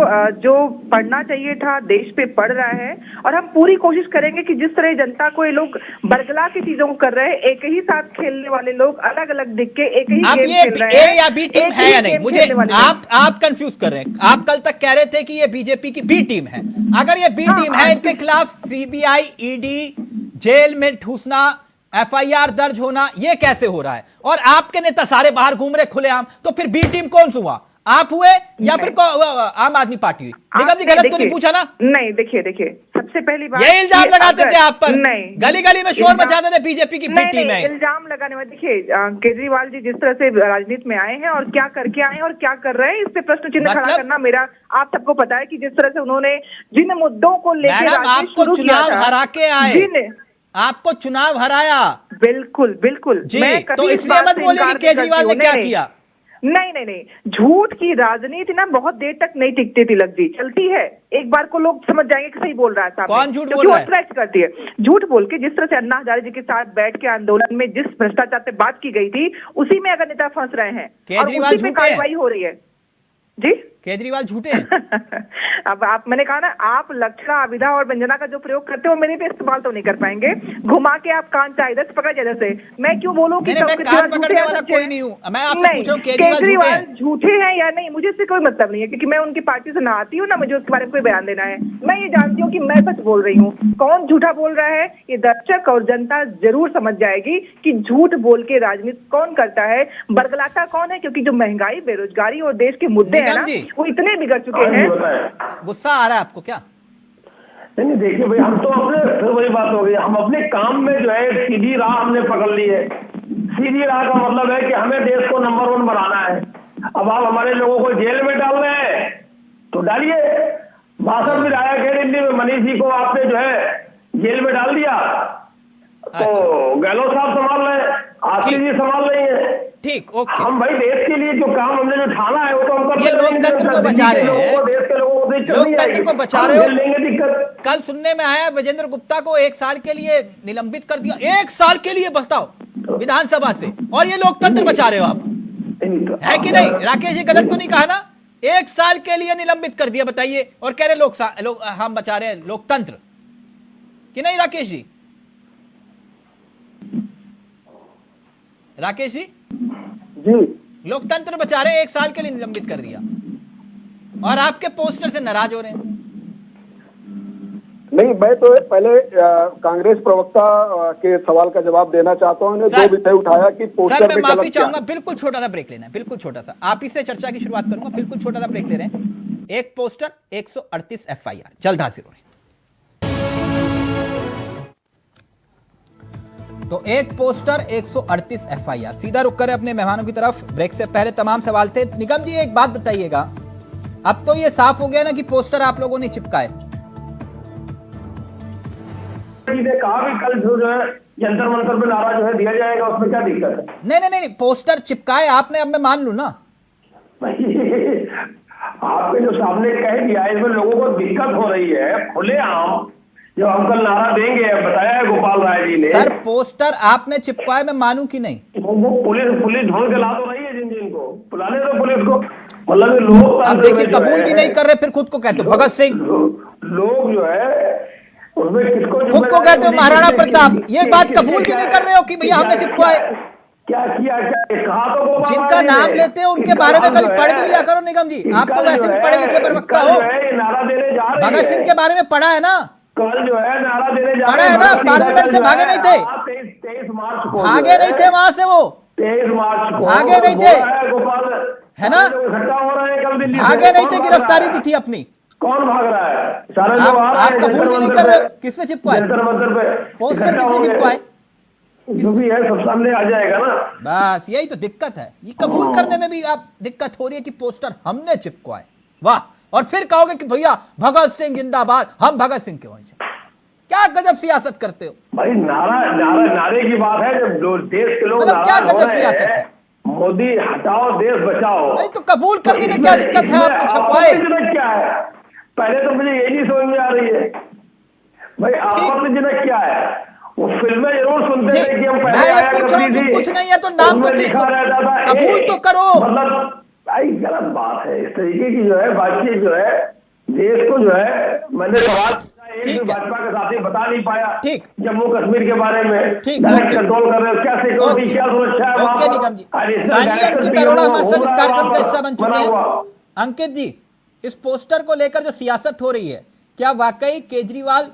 जो पड़ना चाहिए था देश पे पड़ रहा है, और हम पूरी कोशिश करेंगे कि जिस तरह जनता को ये लोग बरगला की चीजों को कर रहे हैं, एक ही साथ खेलने वाले लोग अलग अलग दिख के एक ही गेम खेल रहे हैं। ए या बी टीम है या नहीं, मुझे आप कंफ्यूज कर रहे हैं। आप कल तक कह रहे थे कि ये बीजेपी की बी टीम है। अगर ये बी टीम है, इनके खिलाफ CBI ED जेल में ठूसना एफआईआर दर्ज होना ये कैसे हो रहा है? और आपके नेता सारे बाहर घूम रहे खुलेआम, तो फिर बी टीम कौन हुआ? आप हुए या फिर आम आदमी पार्टी हुई? निगम जी गलत तो नहीं पूछा ना? नहीं, देखिए सबसे पहली बात, ये इल्जाम लगाते थे आप पर, नहीं, गली गली में शोर मचाते थे बीजेपी की बी टीम है। इल्जाम लगाने में देखिए, केजरीवाल जी जिस तरह से राजनीति में आए हैं और क्या करके आए हैं और क्या कर रहे हैं, इस पे प्रश्न चिन्ह खड़ा करना मेरा, आप सबको पता है कि जिस तरह से उन्होंने जिन मुद्दों को लेकर आपको चुनाव हरा के आए, आपको चुनाव हराया, बिल्कुल बिल्कुल जी, तो इसलिए मत बोलिए कि केजरीवाल ने क्या किया। नहीं, झूठ की राजनीति ना बहुत देर तक नहीं टिकती तिलक जी, चलती है, एक बार को लोग समझ जाएंगे कि सही बोल रहा है साहब। कौन झूठ बोल रहा है? अट्रैक्ट करती है झूठ बोल के, जिस तरह से अन्ना हजारे जी के साथ बैठ के आंदोलन में जिस भ्रष्टाचार पे बात की गई थी, उसी में अगर नेता फंस रहे हैं और उसी पे कार्रवाई हो रही है। जी, केजरीवाल झूठे हैं। अब मैंने कहा ना, आप लक्षणा, अविधा और व्यंजना का जो प्रयोग करते हो मेरे पे इस्तेमाल तो नहीं कर पाएंगे। घुमा के आप कान चाहे इधर से पकड़ इधर से, मैं क्यों बोलूं कि मैं कान पकड़ने वाला कोई नहीं हूं। मैं आपसे पूछ रहा हूं केजरीवाल झूठे हैं या नहीं, मुझे इससे कोई मतलब नहीं है, क्योंकि मैं उनकी पार्टी से ना आती हूँ ना मुझे उसके बारे में कोई बयान देना है। मैं ये जानती हूँ कि मैं सच बोल रही हूँ। कौन झूठा बोल रहा है ये दर्शक और जनता जरूर समझ जाएगी कि झूठ बोल के राजनीति कौन करता है, बरगलाता कौन है, क्योंकि जो महंगाई, बेरोजगारी और देश के मुद्दे हैं ना, वो इतने बिगड़ चुके हैं। गुस्सा आ रहा है आपको क्या? नहीं, देखिए भाई, हम तो अपने, फिर वही बात हो गई, हम अपने काम में जो है सीधी राह हमने पकड़ ली है। सीधी राह का मतलब है कि हमें देश को नंबर 1 बनाना है। अब आप हमारे लोगों को जेल में डाल रहे हैं तो डालिए। 62 विधायक है दिल्ली में, मनीष जी को आपने जो है जेल में डाल दिया, तो गहलोत साहब संभाल रहे हैं, आरती जी संभाल रही है। ठीक, ओके। हम भाई देश के लिए जो काम हमने जो ठाना है वो तो हम करते ये लोकतंत्र को बचा रहे हैं, देश के लोगों को लोकतंत्र को बचा रहे हो। लेंगे दिक्कत। कल सुनने में आया विजेंद्र गुप्ता को 1 साल के लिए निलंबित कर दिया, 1 साल के लिए, बताओ, विधानसभा से, और ये लोकतंत्र बचा रहे हो आप, है कि नहीं? राकेश जी गलत तो नहीं कहा ना? 1 साल के लिए निलंबित कर दिया, बताइए, और कह रहे हम बचा रहे हैं लोकतंत्र, कि नहीं राकेश जी? राकेश जी जी, लोकतंत्र बचा रहे हैं, 1 साल के लिए निलंबित कर दिया, और आपके पोस्टर से नाराज हो रहे हैं। नहीं, मैं तो पहले कांग्रेस प्रवक्ता के सवाल का जवाब देना चाहता हूं। जो विषय उठाया कि पोस्टर सर, मैं पे माफी गलत चाहूंगा, बिल्कुल छोटा सा ब्रेक लेना है, बिल्कुल छोटा सा, आप ही से चर्चा की शुरुआत करूंगा, बिल्कुल छोटा सा ब्रेक ले रहे हैं। एक पोस्टर, 138 एफआईआर, जल्द हाजिर हो रहे हैं। तो एक पोस्टर, 138 एफआईआर। सीधा रुक कर अपने मेहमानों की तरफ। ब्रेक से पहले तमाम सवाल थे। निगम जी एक बात बताइएगा, अब तो ये साफ हो गया ना कि पोस्टर आप लोगों ने चिपकाए? कहा भी कल जो है जंतर मंतर पे नारा जो है दिया जाएगा, उसमें क्या दिक्कत है? नहीं, पोस्टर चिपकाए आपने, अब मैं मान लूं ना। आपके जो सामने कह दिया, इसमें लोगों को दिक्कत हो रही है। खुलेआम जो हम कल नारा देंगे, बताया है गोपाल राय जी ने। सर, पोस्टर आपने चिपकाए, मैं मानूं कि नहीं? वो पुलिस ढोल के ला तो रही है जिन को, बुलाने दो पुलिस को। मतलब लोग अब देखिए, कबूल भी नहीं कर रहे, फिर खुद को कहते हो भगत सिंह, लोग जो है उसमें किसको खुद को कहते हो महाराणा प्रताप। ये बात कबूल भी नहीं कर रहे हो कि भैया हमने चिपकाए। क्या किया, क्या कहा? तो जिनका नाम लेते हैं उनके बारे में कभी पढ़ भी लिया करो निगम जी, आप तो वैसे भी पढ़े लिखे प्रवक्ता हो। नारा देने जा रहे हैं, भगत सिंह के बारे में पढ़ा है ना? कल जो है नारा देने जा पढ़ा है ना? पार्लियामेंट से भागे नहीं थे, 23 मार्च को भागे नहीं थे वहां से, वो 23 मार्च को भागे नहीं थे, गोपाल, है ना? इकट्ठा हो रहे हैं कल दिल्ली से। भागे नहीं थे, गिरफ्तारी दी थी अपनी। कौन भाग रहा है? सारे लोग आ रहे आप हैं। कबूल भी नहीं कर रहे हो। किससे चिपकाए पोस्टर? किससे चिपकाए? जो भी है सब सामने आ जाएगा ना। बस यही तो दिक्कत है, ये कबूल करने में भी आप दिक्कत हो रही है कि पोस्टर हमने चिपकाए। वाह, और फिर कहोगे कि भैया भगत सिंह जिंदाबाद, हम भगत सिंह के वंश। क्या गजब सियासत करते हो भाई। नारे की बात है, जब देश के लोग मतलब क्या गजब सियासत है? मोदी हटाओ, देश बचाओ। अरे तो कबूल करने में क्या दिक्कत है? आपने छपवाए, क्या है? पहले तो मुझे ये नहीं समझ में आ रही है भाई, आपत्तिजनक क्या है? वो फिल्में जरूर सुनते थे कि हम मैं ये पूछ रहा हूँ कि कुछ नहीं है तो नाम तो लिखा रहता था, कबूल तो करो। मतलब भाई गलत बात है, इस तरीके की जो है बातचीत जो है देश को जो है, मैंने सवाल भाजपा के साथी बता नहीं पाया। ठीक, जम्मू कश्मीर के बारे में ठीक, कंट्रोल कर रहे हो, क्या सिक्योरिटी, क्या सुरक्षा है? ओके निगम जी, फाइनली अंकित अरोड़ा हमारे साथ इस कार्यक्रम का हिस्सा बन चुके हैं। अंकित जी, इस पोस्टर को लेकर जो सियासत हो रही है, क्या वाकई केजरीवाल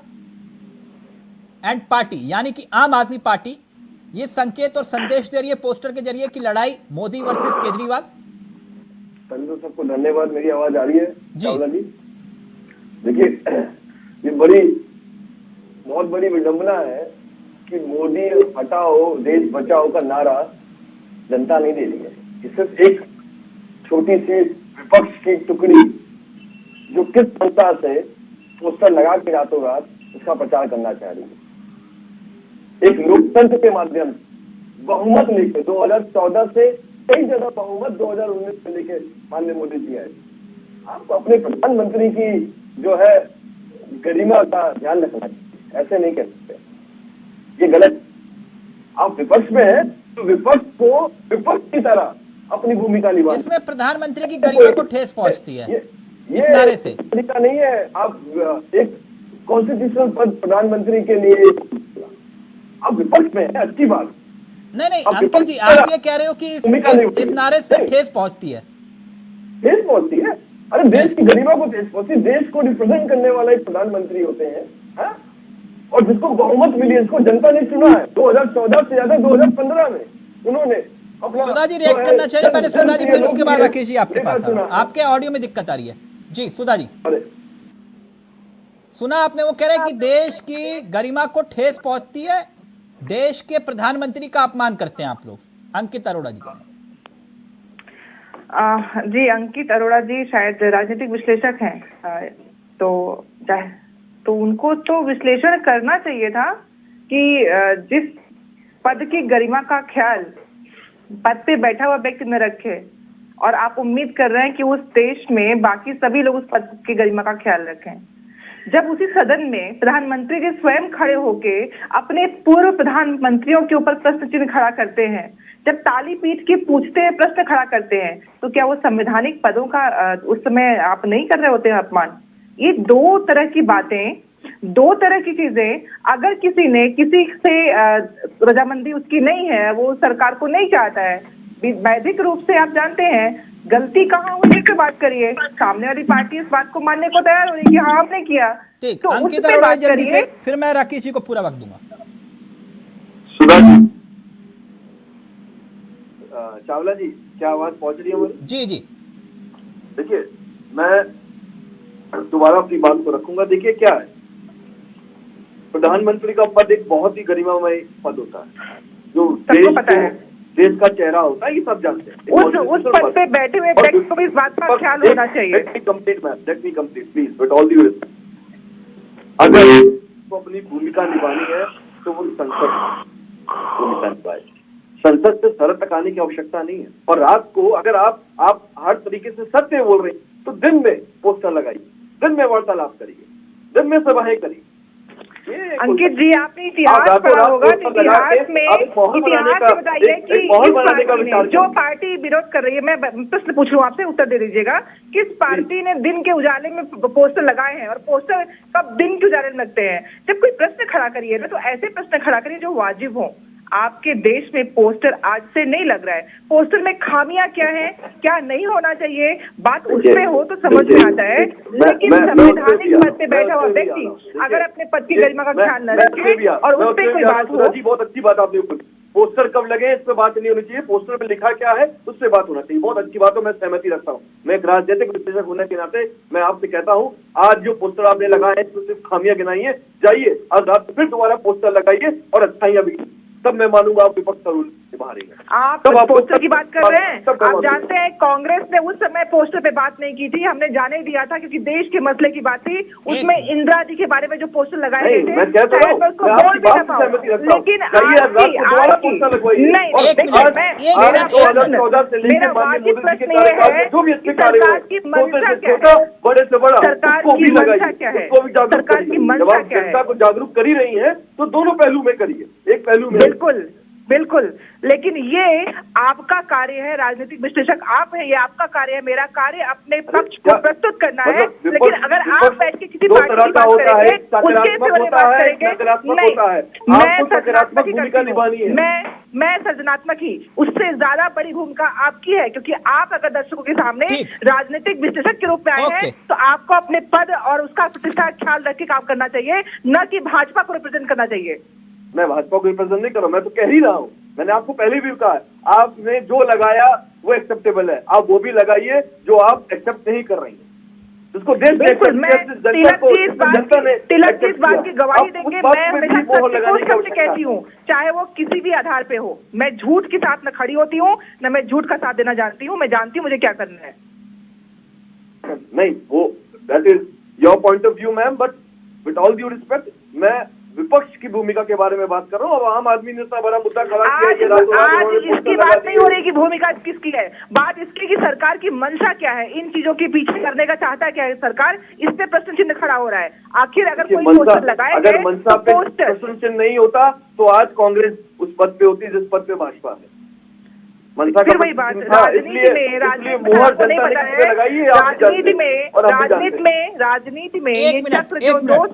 एंड पार्टी यानी कि आम आदमी पार्टी ये संकेत और संदेश दे रही है पोस्टर के जरिए कि लड़ाई मोदी वर्सेस केजरीवाल। संजू, सबको धन्यवाद। मेरी आवाज आ रही है जी। चावला जी? देखिए, ये बहुत बड़ी विडंबना है कि मोदी हटाओ देश बचाओ का नारा जनता नहीं दे रही है। ये सिर्फ एक छोटी सी विपक्ष की टुकड़ी जो किस जनता से पोस्टर लगा के रातों रात उसका प्रचार करना चाह रही है। एक लोकतंत्र के माध्यम से बहुमत लेके 2014 से कई जगह बहुमत 2019 से लेके माननीय मोदी जी आए। आपको अपने प्रधानमंत्री की जो है गरिमा का ध्यान रखना चाहिए, ऐसे नहीं कर सकते, ये गलत। आप विपक्ष में हैं तो विपक्ष को विपक्ष की तरह अपनी भूमिका निभा। इसमें प्रधानमंत्री की गरिमा को ठेस पहुंचती है इस नारे से। तरीका नहीं है। आप एक कॉन्स्टिट्यूशनल पद प्रधानमंत्री के लिए आप विपक्ष में है, अच्छी बात। नहीं अंकित जी, आप ये कह रहे हो कि इस नारे से ठेस पहुंचती है? ठेस पहुंचती है। अरे देश की गरिमा को ठेस पहुंचती है। देश को रिप्रेजेंट करने वाला एक प्रधानमंत्री होते हैं, हा? और जिसको बहुमत मिली, इसको जनता ने चुना है 2014 से ज्यादा 2015 में उन्होंने अपना। सुधा जी रिएक्ट करना चाहिए, पहले सुधा जी, फिर उसके बाद राकेश जी आपके पास। आपके ऑडियो में दिक्कत आ रही है जी। सुधा जी, सुना आपने? वो कह रहे हैं कि देश की गरिमा को ठेस पहुंचती है, देश के प्रधानमंत्री का अपमान करते हैं आप लोग। अंकित अरोड़ा जी जी, अंकित अरोड़ा जी शायद राजनीतिक विश्लेषक हैं, तो उनको तो विश्लेषण करना चाहिए था कि जिस पद की गरिमा का ख्याल पद पे बैठा हुआ व्यक्ति न रखे, और आप उम्मीद कर रहे हैं कि उस देश में बाकी सभी लोग उस पद की गरिमा का ख्याल रखें। जब उसी सदन में प्रधानमंत्री जी स्वयं खड़े होके अपने पूर्व प्रधानमंत्रियों के ऊपर प्रश्न चिन्ह खड़ा करते हैं, जब ताली पीट के पूछते हैं, प्रश्न खड़ा करते हैं, तो क्या वो संवैधानिक पदों का उस समय आप नहीं कर रहे होते हैं अपमान? ये दो तरह की बातें, दो तरह की चीजें। अगर किसी ने किसी से रजामंदी उसकी नहीं है, वो सरकार को नहीं चाहता है, वैधिक रूप से आप जानते हैं गलती कहाँ हुई पे बात करिए। सामने वाली पार्टी इस बात को मानने को तैयार हो रही है कि हाँ हमने किया, ठीक। तो अंकित उस पे अरोड़ा बात जल्दी से, करिए। फिर मैं राकेश जी को पूरा वक्त दूंगा। सुधा जी, चावला जी, क्या आवाज पहुंच रही है हमारी? जी जी। देखिए, मैं दोबारा अपनी बात को रखूंगा। देखिए क्या है, प्रधानमंत्री का पद एक बहुत ही गरिमामय पद होता है, जो देश का चेहरा होता है, ये सब जानते हैं। उस पद पे बैठे हुए व्यक्ति को भी इस बात का ख्याल होना चाहिए। Let me complete please, with all due respect. अगर वो अपनी भूमिका निभानी है तो वो संसद भूमिका निभाए। संसद से सर तक आने की आवश्यकता नहीं है। और रात को अगर आप हर तरीके से सत्य बोल रहे हैं तो दिन में पोस्टर लगाइए, दिन में वार्तालाप करिए, दिन में सभाएं करिए। अंकित जी, आपने इतिहास पढ़ा होगा, इतिहास में बताइए कि जो पार्टी विरोध कर रही है, मैं प्रश्न पूछ रहा हूँ आपसे, उत्तर दे दीजिएगा। किस पार्टी ने दिन के उजाले में पोस्टर लगाए हैं? और पोस्टर कब दिन के उजाले में लगते हैं? जब कोई प्रश्न खड़ा करिए ना, तो ऐसे प्रश्न खड़ा करिए जो वाजिब हो। आपके देश में पोस्टर आज से नहीं लग रहा है। पोस्टर में खामियां क्या है, क्या नहीं होना चाहिए, बात उसमें हो तो समझ में आता है। लेकिन संवैधानिक पद पे बैठा हुआ व्यक्ति अगर अपने पद की गरिमा का ख्याल न रखे और उस पर कोई बात हो। जी, बहुत अच्छी बात आपने बोली। पोस्टर कब लगे इस पे बात नहीं होनी चाहिए, पोस्टर पे लिखा क्या है उस पे बात होना चाहिए। बहुत अच्छी बात है, मैं सहमति रखता हूँ। मैं एक राजनीतिक विश्लेषक होने के नाते मैं आपसे कहता हूँ, आज जो पोस्टर आपने लगाए हैं तो सिर्फ खामियां गिनाइए, जाइए आज रात फिर दोबारा पोस्टर लगाइए और अच्छाइयां भी, तब मैं मानूंगा आप विपक्ष का रूल निभा रही हैं। आप पोस्टर की बात कर रहे हैं। आप जानते हैं कांग्रेस ने उस समय पोस्टर पे बात नहीं की थी, हमने जाने दिया था क्योंकि देश के मसले की बात थी। उसमें इंदिरा जी के बारे में जो पोस्टर लगाए गए थे, उसको बोल भी ना पाऊं, लेकिन मेरा वाजिब प्रश्न ये है कि सरकार की मंशा क्या है? बड़े से बड़ा सरकार की मंशा क्या है? सरकार की मंशा क्या है? जनता को जागरूक कर ही रही है तो दोनों पहलू में करिए, एक पहलू में। बिल्कुल, लेकिन ये आपका कार्य है, राजनीतिक विश्लेषक आप हैं, ये आपका कार्य है। मेरा कार्य अपने पक्ष को प्रस्तुत करना है। लेकिन अगर आप बैठ के किसी पार्टी की बात करेंगे, उसके फेवर में बात करेंगे, नहीं, मैं सृजनात्मक ही, उससे ज्यादा बड़ी भूमिका आपकी है, क्योंकि आप अगर दर्शकों के सामने राजनीतिक विश्लेषक के रूप में आए हैं तो आपको अपने पद और उसका प्रतिष्ठा ख्याल रख के काम करना चाहिए, न कि भाजपा को रिप्रेजेंट करना चाहिए। मैं भाजपा को रिप्रेजेंट नहीं कर रहा हूं, मैं तो कह ही रहा हूं। मैंने आपको पहले भी कहा, आपने जो लगाया वो एक्सेप्टेबल है, आप वो भी लगाइए जो आप एक्सेप्ट नहीं कर रही हैं, जिसको देश बिल्कुल, मैं तिलक जी इस बात की गवाही देंगे। मैं हमेशा सत्य को सत्य कहती हूँ, चाहे वो किसी भी आधार पे हो। मैं झूठ के साथ न खड़ी होती हूँ, न मैं झूठ का साथ देना जानती हूँ। मैं जानती हूँ मुझे क्या करना है। नहीं, वो that is your point of view ma'am, but with all due respect मैं विपक्ष की भूमिका के बारे में बात कर रहा हूँ। अब आम आदमी ने इतना बड़ा मुद्दा खड़ा किया है, आज इसकी बात नहीं हो रही कि भूमिका किसकी है, बात इसकी कि सरकार की मंशा क्या है, इन चीजों के पीछे करने का चाहता क्या है सरकार, इस पे प्रश्न चिन्ह खड़ा हो रहा है। आखिर अगर कोई पोस्टर लगाए, अगर मंशा पे प्रश्न चिन्ह नहीं होता तो आज कांग्रेस उस पद पे होती जिस पद पे भाजपा है। फिर वही बात, राजनीति में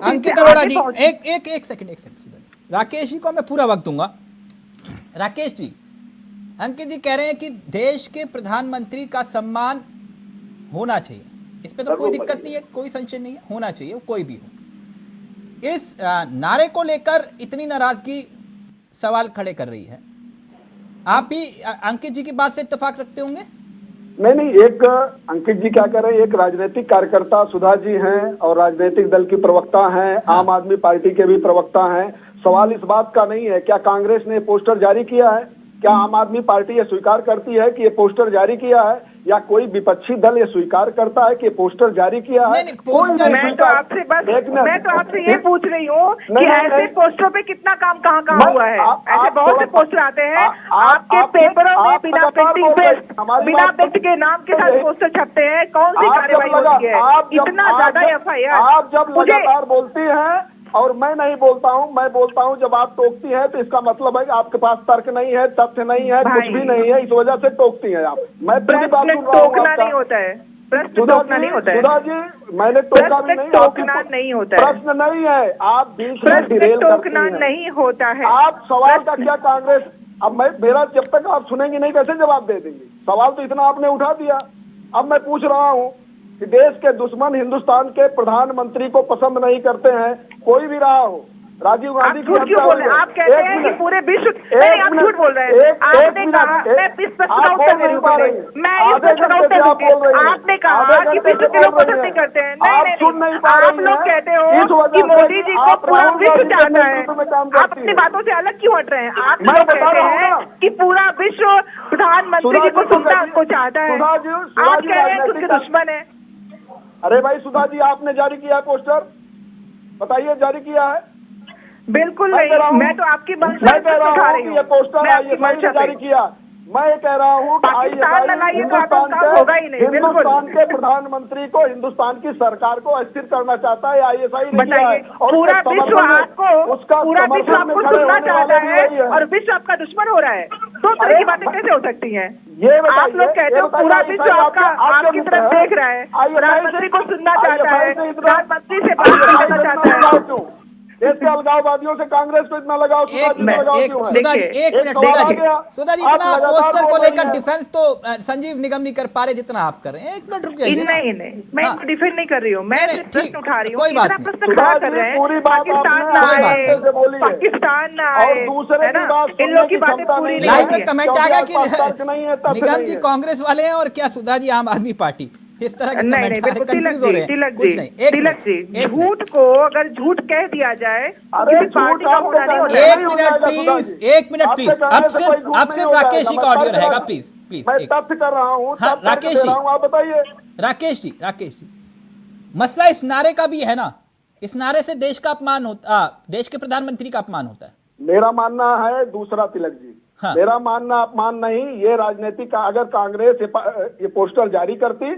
अंकित अरोड़ा जी, एक सेकंड राकेश जी को मैं पूरा वक्त दूंगा। राकेश जी, अंकित जी कह रहे हैं कि देश के प्रधानमंत्री का सम्मान होना चाहिए, इस पे तो कोई दिक्कत नहीं है, कोई संशय नहीं है, होना चाहिए वो कोई भी हो। इस नारे को लेकर इतनी नाराजगी सवाल खड़े कर रही है, आप भी अंकित जी की बात से इत्तेफाक रखते होंगे? नहीं, एक अंकित जी क्या कर रहे हैं, एक राजनीतिक कार्यकर्ता सुधा जी हैं और राजनीतिक दल की प्रवक्ता हैं, आम आदमी पार्टी के भी प्रवक्ता हैं। सवाल इस बात का नहीं है क्या कांग्रेस ने पोस्टर जारी किया है, क्या आम आदमी पार्टी ये स्वीकार करती है कि ये पोस्टर जारी किया है, या कोई विपक्षी दल ये स्वीकार करता है कि पोस्टर जारी किया है? मैं तो आपसे ये पूछ रही हूँ कि ऐसे पोस्टरों पे कितना काम कहाँ हुआ है? ऐसे बहुत से पोस्टर आते हैं आपके पेपरों में, बिना प्रिंटिंग बिना प्रिंट के नाम के साथ पोस्टर छपते हैं, कौन सी कार्रवाई होती है? इतना ज्यादा FIR आप जब लगातार बोलती हैं और मैं नहीं बोलता हूं, मैं बोलता हूं जब आप टोकती हैं तो इसका मतलब है कि आपके पास तर्क नहीं है, तथ्य नहीं है, कुछ भी नहीं है, इस वजह से टोकती हैं आप। मैं पूरी बात सुन रहा हूं। टोकना नहीं होता है, सुधा जी, मैंने टोका भी नहीं, टोकना नहीं होता है, प्रश्न नहीं है, आप बीच में डिरेल टोकना नहीं होता है। आप सवाल का क्या कांग्रेस, अब मेरा जब तक आप सुनेंगी नहीं कैसे जवाब दे देंगे? सवाल तो इतना आपने उठा दिया। अब मैं पूछ रहा हूँ कि देश के दुश्मन हिंदुस्तान के प्रधानमंत्री को पसंद नहीं करते हैं, कोई भी रहा हो, राजीव गांधी की हत्या हुई है। आप कहते हैं कि पूरे विश्व, नहीं आप झूठ बोल रहे हैं। आपने कहा, मैं इस प्रश्न का उत्तर दे रही हूँ, मैं इस प्रश्न का उत्तर दूंगी। आपने कहा कि विश्व के लोग पसंद नहीं करते हैं। नहीं, आप लोग कहते हो कि मोदी जी को पूरा विश्व चाहता है। आप अपनी बातों से अलग क्यों हट रहे हैं? आप लोग कहते हैं कि पूरा विश्व प्रधानमंत्री जी को सुनना को चाहता है, आप कह रहे हैं कि उनके दुश्मन है। अरे भाई सुधा जी, आपने जारी किया है पोस्टर? बताइए, जारी किया है? बिल्कुल नहीं, मैं तो आपकी मंशा कह रहा हूँ ये पोस्टर ISI ने जारी किया। मैं कह रहा हूँ कि हिंदुस्तान के प्रधानमंत्री को, हिंदुस्तान की सरकार को अस्थिर करना चाहता है, ISI ने किया है। पूरा विश्व आपको सुनना चाहता है और विश्व आपका दुश्मन हो रहा है। दो तरह की बातें कैसे हो सकती हैं? ये आप लोग कहते हो पूरा विश्व आपकी तरफ देख रहा है, प्रधानमंत्री को सुनना चाहता है, प्रधानमंत्री से बात करना चाहता है। ऐसे अलगाववादियों से कांग्रेस को इतना लगाव, एक मिनट सुधा जी, इतना पोस्टर को लेकर डिफेंस तो संजीव निगम नहीं कर पा रहे जितना आप कर रहे हैं। एक मिनट रुक जाइए। नहीं, मैं डिफेंड नहीं कर रही हूँ, मैं प्रश्न उठा रही हूँ। कोई बात प्रश्न खड़ा कर रहे हैं, पाकिस्तान ना आए, दूसरे इन लोगों की बातें पूरी नहीं लाइव में कमेंट आ गया कि निगम जी कांग्रेस वाले हैं और क्या सुधा जी आम आदमी पार्टी, इस तरह के नहीं, बिल्कुल तिलक जी, झूठ को अगर झूठ कह दिया जाए, एक मिनट प्लीज, अब सिर्फ राकेश जी का ऑडियो रहेगा, प्लीज। मैं तथ्य कर रहा हूँ। हाँ, राकेश जी, आप बताइए। राकेश जी, मसला इस नारे का भी है ना, इस नारे से देश का अपमान होता, देश के प्रधानमंत्री का अपमान होता है। मेरा मानना है दूसरा तिलक जी। हाँ। मेरा मानना अपमान नहीं, ये राजनीतिक, अगर कांग्रेस ये पोस्टर जारी करती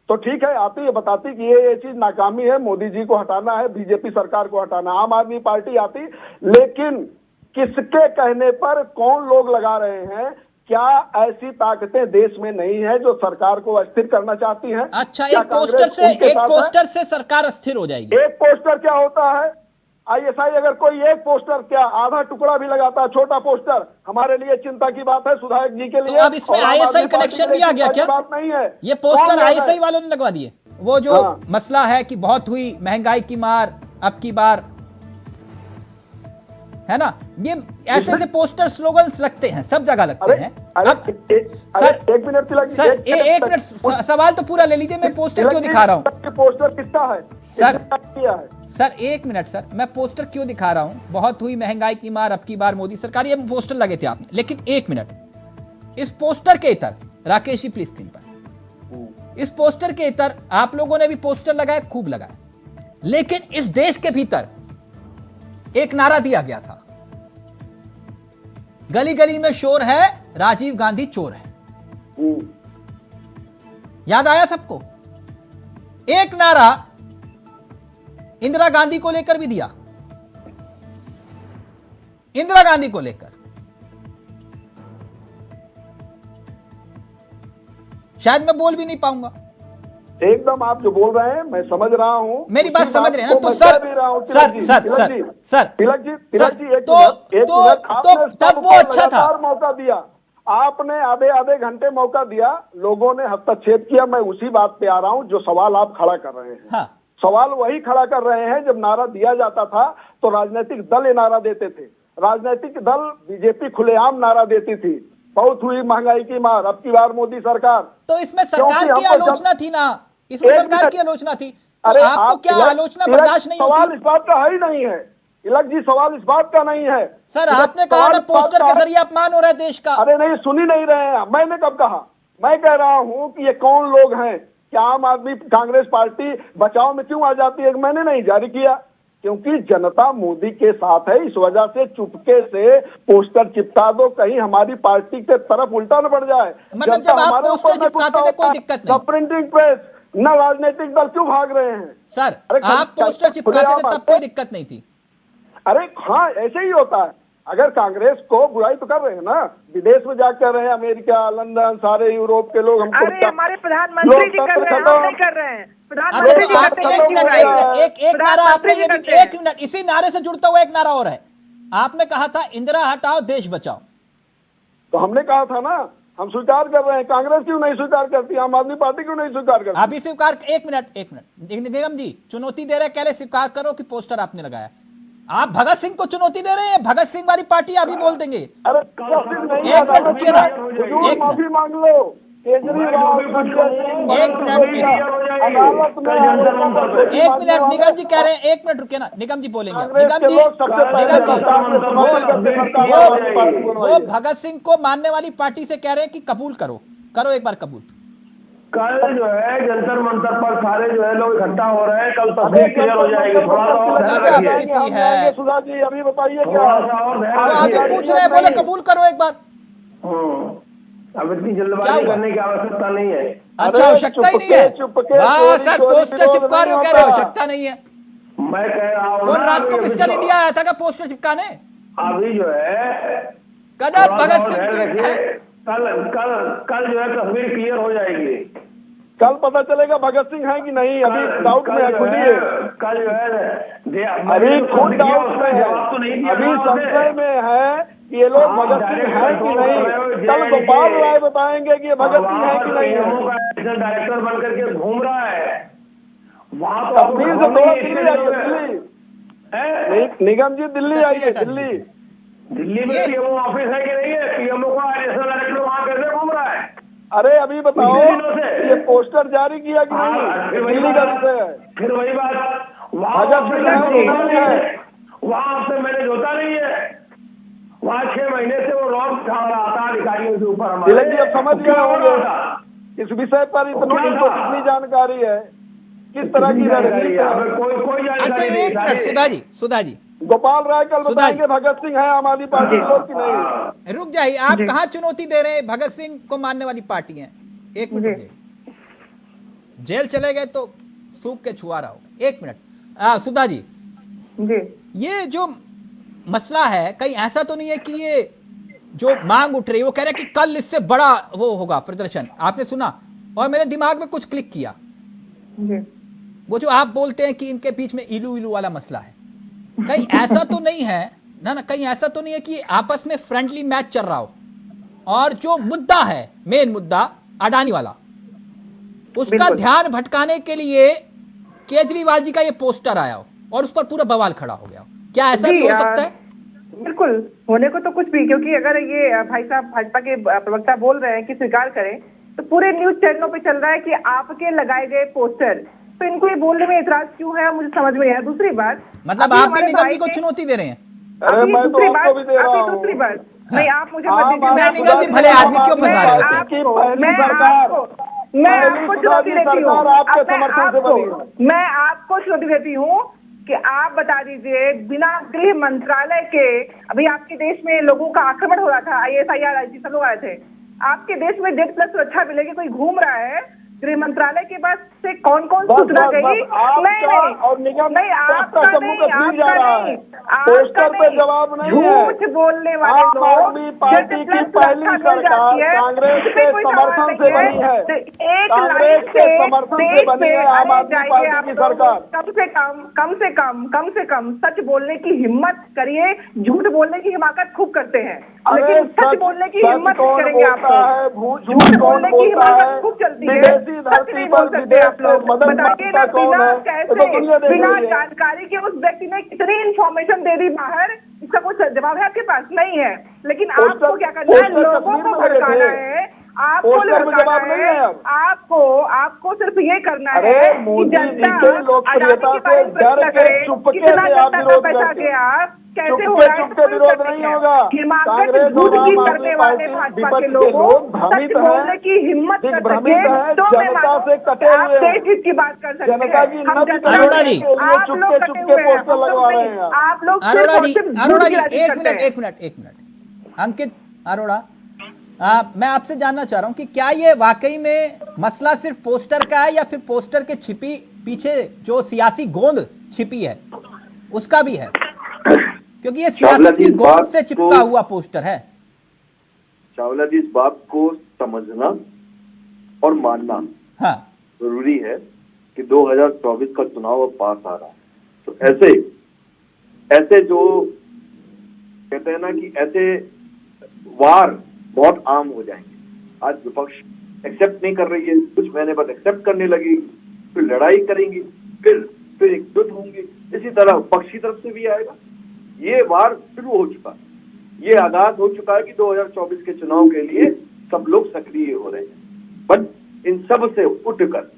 तो ठीक है, आती है, बताती कि ये चीज नाकामी है, मोदी जी को हटाना है, बीजेपी सरकार को हटाना, आम आदमी पार्टी आती। लेकिन किसके कहने पर कौन लोग लगा रहे हैं? क्या ऐसी ताकतें देश में नहीं है जो सरकार को अस्थिर करना चाहती हैं? अच्छा, एक पोस्टर से सरकार अस्थिर हो जाएगी? एक पोस्टर क्या होता है? ISI अगर कोई एक पोस्टर, क्या आधा टुकड़ा भी लगाता है, छोटा पोस्टर, हमारे लिए चिंता की बात है, सुधायक जी के लिए। तो अब इसमें ISI कनेक्शन भी आ गया क्या? बात नहीं है, ये पोस्टर ISI वालों ने लगवा दिए। वो जो मसला है कि बहुत हुई महंगाई की मार अब की बार, है ना। ये ऐसे ऐसे पोस्टर स्लोगन्स लगते हैं, सब जगह लगते हैं। अब सर एक मिनट तिलक जी, सर एक मिनट, सवाल तो पूरा ले लीजिए। मैं पोस्टर क्यों दिखा रहा हूँ पोस्टर कितना है सर? किया है सर एक मिनट सर, मैं पोस्टर क्यों दिखा रहा हूँ? बहुत हुई महंगाई की मार, अब की बार मोदी सरकार, ये पोस्टर लगे थे आपने। लेकिन एक मिनट, इस पोस्टर के इतर, राकेश जी प्लीज स्क्रीन पर, इस पोस्टर के इतर आप लोगों ने भी पोस्टर लगाए, खूब लगाए, लेकिन इस देश के भीतर एक नारा दिया गया था, गली गली में शोर है, राजीव गांधी चोर है। याद आया सबको? एक नारा इंदिरा गांधी को लेकर भी दिया, इंदिरा गांधी को लेकर। शायद मैं बोल भी नहीं पाऊंगा। एकदम आप जो बोल रहे हैं मैं समझ रहा हूँ, मेरी बात समझ रहे हैं ना? तो sir sir sir Tilak ji एक तो तब वो अच्छा था। मौका दिया आपने, आधे घंटे मौका दिया, लोगों ने हस्तक्षेप किया। मैं उसी बात पे आ रहा हूँ जो सवाल आप खड़ा कर रहे हैं। हाँ। सवाल वही खड़ा कर रहे हैं, जब नारा दिया जाता था तो राजनीतिक दल ये नारा देते थे। राजनीतिक दल बीजेपी खुलेआम नारा देती थी, बहुत हुई महंगाई की मार, अब की बार मोदी सरकार। तो इसमें सरकार की आलोचना थी ना, इसमें सरकार की आलोचना थी, तो अरे आपको क्या आलोचना बर्दाश्त नहीं सवाल होती? इस बात का है ही नहीं है तिलक जी, सवाल इस बात का नहीं है। सर आपने कहा ना पोस्टर के जरिए अपमान हो रहा है देश का। अरे नहीं, सुन ही नहीं रहे हैं। मैंने कब कहा? मैं कह रहा हूं कि ये कौन लोग हैं? क्या आम आदमी कांग्रेस पार्टी बचाव में क्यों आ जाती है? मैंने नहीं जारी किया, क्योंकि जनता मोदी के साथ है। इस वजह से चुपके से पोस्टर चिपका दो, कहीं हमारी पार्टी के तरफ उल्टा न पड़ जाए। मतलब जब आप पोस्टर चिपकाते थे कोई दिक्कत नहीं, प्रिंटिंग प्रेस न राजनीतिक दल क्यों भाग रहे हैं? सर आप पोस्टर चिपकाते थे तब कोई दिक्कत नहीं थी। अरे हाँ, ऐसे ही होता है। अगर कांग्रेस को बुराई तो कर रहे हैं ना, विदेश में जाकर कर रहे हैं, अमेरिका, लंदन, सारे यूरोप के लोग हमको। अरे हमारे प्रधानमंत्री जी कर रहे हैं, हम नहीं कर रहे हैं। प्रधानमंत्री जी अच्छा, करते हैं। एक नारा आपने ये भी, एक मिनट, इसी नारे से जुड़ता हुआ एक नारा और है। आपने कहा था इंदिरा हटाओ देश बचाओ, तो हमने कहा था ना, हम स्वीकार कर रहे हैं। कांग्रेस क्यों नहीं स्वीकार करती? आम आदमी पार्टी क्यों नहीं स्वीकार करती? अभी स्वीकार, एक मिनट निगम जी चुनौती दे रहे हैं, कह रहे स्वीकार करो कि पोस्टर आपने लगाया। आप भगत सिंह को चुनौती दे रहे हैं, भगत सिंह वाली पार्टी अभी बोल देंगे। अरे एक मिनट रुकिए ना, एक माफी मांग लो। केजरीवाल एक मिनट निगम जी कह रहे हैं, एक मिनट रुकिए ना, निगम जी बोलेंगे। निगम जी वो भगत सिंह को मानने वाली पार्टी से कह रहे हैं कि कबूल करो, करो एक बार कबूल। कल जो है जंतर मंतर पर सारे जो है लोग इकट्ठा हो रहे हैं, कल तस्वीर क्लियर हो जाएगी। थोड़ा सा और धैर्य रखिए। है सुधा जी अभी बताइए क्या? थोड़ा सा और धैर्य वो अभी रखिए। पूछ रहे हैं, बोले कबूल करो एक बार। अब इतनी जल्दबाजी करने की आवश्यकता नहीं है। अच्छा, आवश्यकता ही नहीं है। वाह सर, पोस्टर चिपका रहे हो, कह रहे हो आवश्यकता नहीं है। मैं कह रहा हूँ और रात को मिस्टर इंडिया आया था क्या पोस्टर चिपकाने? अभी जो है गजब भगत सिंह के। कल जो है तस्वीर क्लियर हो जाएगी। कल पता चलेगा भगत सिंह है कि नहीं। अभी डाउट में है, खुद ही कल जो है अभी खुद डाउट में है, अभी संशय में है कि ये लोग भगत सिंह है कि नहीं। कल गोपाल राय बताएंगे कि ये भगत सिंह है कि नहीं। डायरेक्टर बन करके घूम रहा है वहां कश्मीर से थोड़ा दिल्ली आइए, दिल्ली। निगम जी दिल्ली आइए, दिल्ली में पीएमओ ऑफिस है कि नहीं है? पीएमओ का एडिशनल डायरेक्टर वहां कैसे घूम रहा है? अरे अभी बताओ ये पोस्टर जारी किया कि नहीं? दिल्ली का विषय है। फिर वही बात, भगत सिंह है, वहां आपसे मैंने जोता नहीं है। वहां 6 महीने से वो रॉब खा रहा था अधिकारियों के ऊपर हमारे। तिलक जी अब समझ गए होंगे इस विषय पर इतनी जानकारी है, किस तरह की रणनीति है। कोई अच्छा एक मिनट सुधा जी गोपाल राय कल बताएंगे भगत सिंह है आम आदमी पार्टी को कि नहीं। रुक जाइए, आप कहाँ चुनौती दे रहे हैं? भगत सिंह को मानने वाली पार्टी है। एक मिनट रुक जाइए, जेल चले गए तो सूख के छुआ रहा होगा। एक मिनट सुधा जी, ये जो मसला है कहीं ऐसा तो नहीं है कि ये जो मांग उठ रही है, वो कह रहे हैं कि कल इससे बड़ा वो होगा प्रदर्शन, आपने सुना और मेरे दिमाग में कुछ क्लिक किया। वो जो आप बोलते हैं कि इनके बीच में इलू इलू वाला मसला है, कहीं ऐसा तो नहीं है ना, कहीं ऐसा तो नहीं है कि आपस में फ्रेंडली मैच चल रहा हो और जो मुद्दा है, मेन मुद्दा अडानी वाला, उसका ध्यान भटकाने के लिए केजरीवाल जी का ये पोस्टर आया हो और उस पर पूरा बवाल खड़ा हो गया हो। क्या ऐसा भी हो सकता है? बिल्कुल होने को तो कुछ भी, क्योंकि अगर ये भाई साहब भाजपा के प्रवक्ता बोल रहे हैं कि स्वीकार करें, तो पूरे न्यूज चैनलों पे चल रहा है कि आपके लगाए गए पोस्टर, तो इनको ये बोलने में इतराज क्यों है मुझे समझ में नहीं आया। दूसरी बात, मतलब अभी आप भी हमारे निगम भाई जी को ने- चुनौती दे रहे हैं? अरे अभी मैं तो दूसरी आपको बात, भी दे रहा अभी हूँ। दूसरी बात नहीं, आप मुझे मत हाँ, दीजिए, मैं मैं निगम जी आपको- भले आदमी क्यों मैं फंसा रहे हो आपको- उसे? पहली मैं सरकार, आपको- मैं पहली आपको चुनौती खुदा की देती हूँ, सरकार आपके अब मैं समर्थन से बनी आपको- मैं आपको चुनौती देती हूँ कि आप बता दीजिए, बिना गृह मंत्रालय के, अभी आपके देश में लोगों का आक्रमण हो रहा था, ISIR IC सब लोग आए थे, आपके देश में Z+ सुरक्षा मिलेगी, कोई घूम रहा है, गृह मंत्रालय के पास से कौन कौन बस, सूचना बस, गई? बस, आपका नहीं और निगम नहीं, आपका आपका समूह नहीं, का भीड़ जा आपका रहा नहीं, है। आपका पोस्टर पे नहीं। जवाब नहीं है। झूठ बोलने वाले आम लोग, आदमी पार्टी Z+ की सुरक्षा पहली मिल सरकार जाती है, कांग्रेस इसमें के कोई सवाल समर्थन नहीं से बनी है। तो एक कांग्रेस लाइन के से समर्थन से देश बनी पे, है आम अरे आदमी जाइए पार्टी आप की लोग, सरकार। कम से कम सच बोलने की हिम्मत करिए, झूठ बोलने की हिमाकत खूब करते हैं, अरे लेकिन सच सच बोलने की सच हिम्मत कौन करेंगे आप बोलता है, लोग। झूठ झूठ कौन बोलने की बोलता हिम्मत है? खूब चलती है, विदेशी सच धरती नहीं पर बोल सकते विदेश आप से लोग। मदद बताइए मांगता ना, कौन बिना है? ये तो कैसे, दुनिया देख बिना रही है। जानकारी के उस व्यक्ति ने कितनी इंफॉर्मेशन दे दी बाहर, इसका कुछ जवाब है आपके पास? नहीं है। लेकिन आपको क्या करना है, पोस्टर लोगों कश्मीर को में लगे भड़काना थे। है, आपको पोस्टर में भड़काना जवाब नहीं है, है अब। आपको सिर्फ ये करना अरे है कि मोदी जी जनता के लोकप्रियता अडानी के बारे में से डर प्रश्न के करे, चुपके कितना से आप जनता का विरोध पैसा करते गया, कैसे हो चुपके रहा है, चुपके विरोध नहीं होगा। कांग्रेस और आम आदमी पार्टी भाजपा के विपक्ष के लोगों लोग सच भ्रमित बोलने हैं, की हिम्मत कर दिग्भ्रमित सके हैं, तो मैं जनता मानूं से कटे कि आप हुए हैं। देश हित की बात कर सकते जनता की हैं। हम नब्ज जनता अरोड़ा करने जी, के लिए आप लोग चुपके कटे चुपके हुए हैं, पोस्टर हम लोग लगवा रहे नहीं। हैं। आप लोग सिर्फ अरोड़ा और जी, सिर्फ झूठ अरोड़ा की जी, राजनीति एक करते मिनट, हैं। एक मिनट अंकित अरोड़ा, मैं आपसे जानना चाह रहा हूं कि क्या ये वाकई में मसला सिर्फ पोस्टर का है या फिर पोस्टर के छिपी पीछे जो सियासी गोंद छिपी है उसका भी है? क्योंकि ये सियासत की गोंद से चिपका हुआ पोस्टर है। चावला जी, इस बात को समझना और मानना हाँ, जरूरी है कि 2024 का चुनाव अब पास आ रहा है, तो ऐसे जो कहते हैं ना कि ऐसे वार बहुत आम हो जाएंगे। आज विपक्ष एक्सेप्ट नहीं कर रही है, कुछ महीने बाद एक्सेप्ट करने लगी, फिर लड़ाई करेंगी, फिर एकजुट होंगे, इसी तरह पक्ष की तरफ से भी आएगा। ये वार शुरू हो चुका है, ये आगाज हो चुका है कि 2024 के चुनाव के लिए सब लोग सक्रिय हो रहे हैं। बट इन सब से उठकर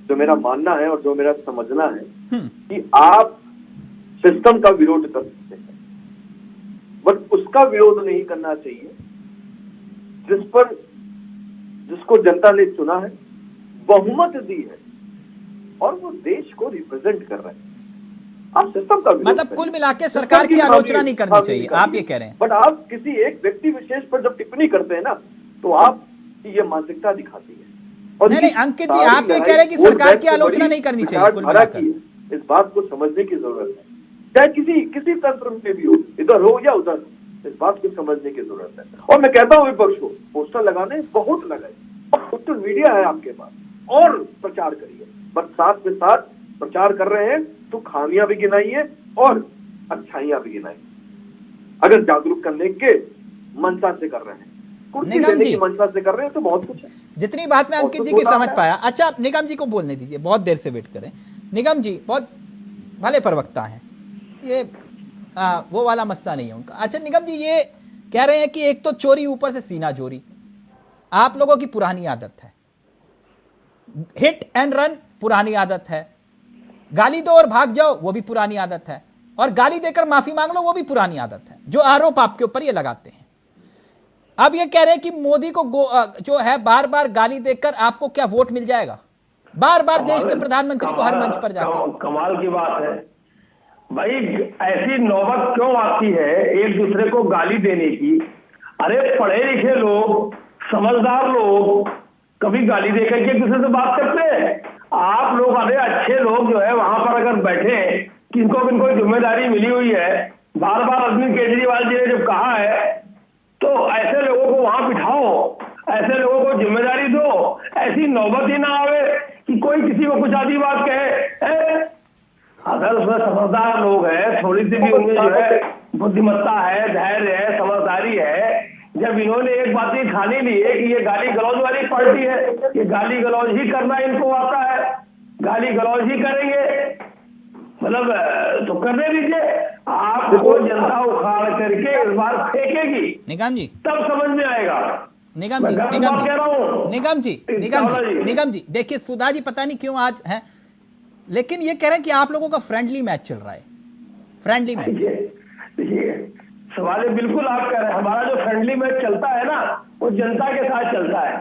जो मेरा मानना है और जो मेरा समझना है कि आप सिस्टम का विरोध कर सकते हैं, बट उसका विरोध नहीं करना चाहिए जिसको जनता ने चुना है, बहुमत दी है और वो देश को रिप्रेजेंट कर रहे हैं। आप सिस्टम का विरोध मतलब कुल मिला के सरकार की आलोचना नहीं करनी चाहिए, आप ये कह रहे हैं? बट आप किसी एक व्यक्ति विशेष पर जब टिप्पणी करते हैं ना, तो आप ये मानसिकता दिखाती है। और नहीं, अंकित जी, आप ये कह रहे हैं कि सरकार की आलोचना नहीं करनी चाहिए कुल मिलाकर? इस बात को समझने की जरूरत है, चाहे किसी तंत्र में भी हो, इधर हो या उधर, इस बात को समझने की जरूरत है। और मैं कहता हूँ विपक्ष को पोस्टर लगाने बहुत लगाए, सोशल मीडिया है आपके पास, और प्रचार करिए, बट साथ में साथ प्रचार कर रहे हैं तो खामियां भी गिनाइए और अच्छाइयां भी गिनाइए। अगर जागरूक करने के मंशा से कर रहे हैं, कुर्सी देने की मंशा से कर रहे हैं, तो बहुत कुछ है। जितनी बात मैं अंकित जी की समझ पाया। अच्छा, निगम जी को बोलने दीजिए, बहुत देर से वेट करें। निगम जी बहुत भले प्रवक्ता हैं, ये वो वाला मसला नहीं है उनका। अच्छा निगम जी, ये कह रहे हैं कि एक तो चोरी, ऊपर से सीना चोरी आप लोगों की पुरानी आदत है, हिट एंड रन पुरानी आदत है, गाली दो और भाग जाओ वो भी पुरानी आदत है, और गाली देकर माफी मांग लो वो भी पुरानी आदत है, जो आरोप आपके ऊपर ये लगाते हैं। अब ये कह रहे हैं कि मोदी को जो है बार बार गाली देकर आपको क्या वोट मिल जाएगा? बार बार देश के प्रधानमंत्री को हर मंच पर जाकर। कमाल की बात है भाई, ऐसी नौबत क्यों आती है एक दूसरे को गाली देने की? अरे पढ़े लिखे लोग, समझदार लोग कभी गाली देकर के एक दूसरे से बात करते हैं? आप लोग, अरे अच्छे लोग जो है वहां पर अगर बैठे, किनको किनको जिम्मेदारी मिली हुई है, बार बार अरविंद केजरीवाल जी ने जब कहा है, तो ऐसे लोगों को वहां बिठाओ, ऐसे लोगों को जिम्मेदारी दो, ऐसी नौबत ही ना आवे कि कोई किसी को कुछ आदि बात कहे। अगर उसमें समझदार लोग हैं, थोड़ी सी भी उनमें जो है बुद्धिमत्ता है, धैर्य है, समझदारी है, जब इन्होंने एक बात ही ठानी ली है कि ये गाली गलौज वाली पार्टी है, ये गाली गलौज ही करना इनको आता है, गाली गलौज ही करेंगे, मतलब तो करने दीजिए। आपको जनता उखाड़ करके इस बार फेंकेगी, निगम जी, तब समझ में आएगा। निगम जी, मैं निगम बात कह रहा हूं। जी, निगम जी, निगम जी, निगम जी, देखिए सुधा जी पता नहीं क्यों आज हैं, लेकिन ये कह रहे हैं कि आप लोगों का फ्रेंडली मैच चल रहा है, फ्रेंडली मैच। ये सवाल है, बिल्कुल आप कह रहे हैं, हमारा जो फ्रेंडली मैच चलता है ना, वो जनता के साथ चलता है।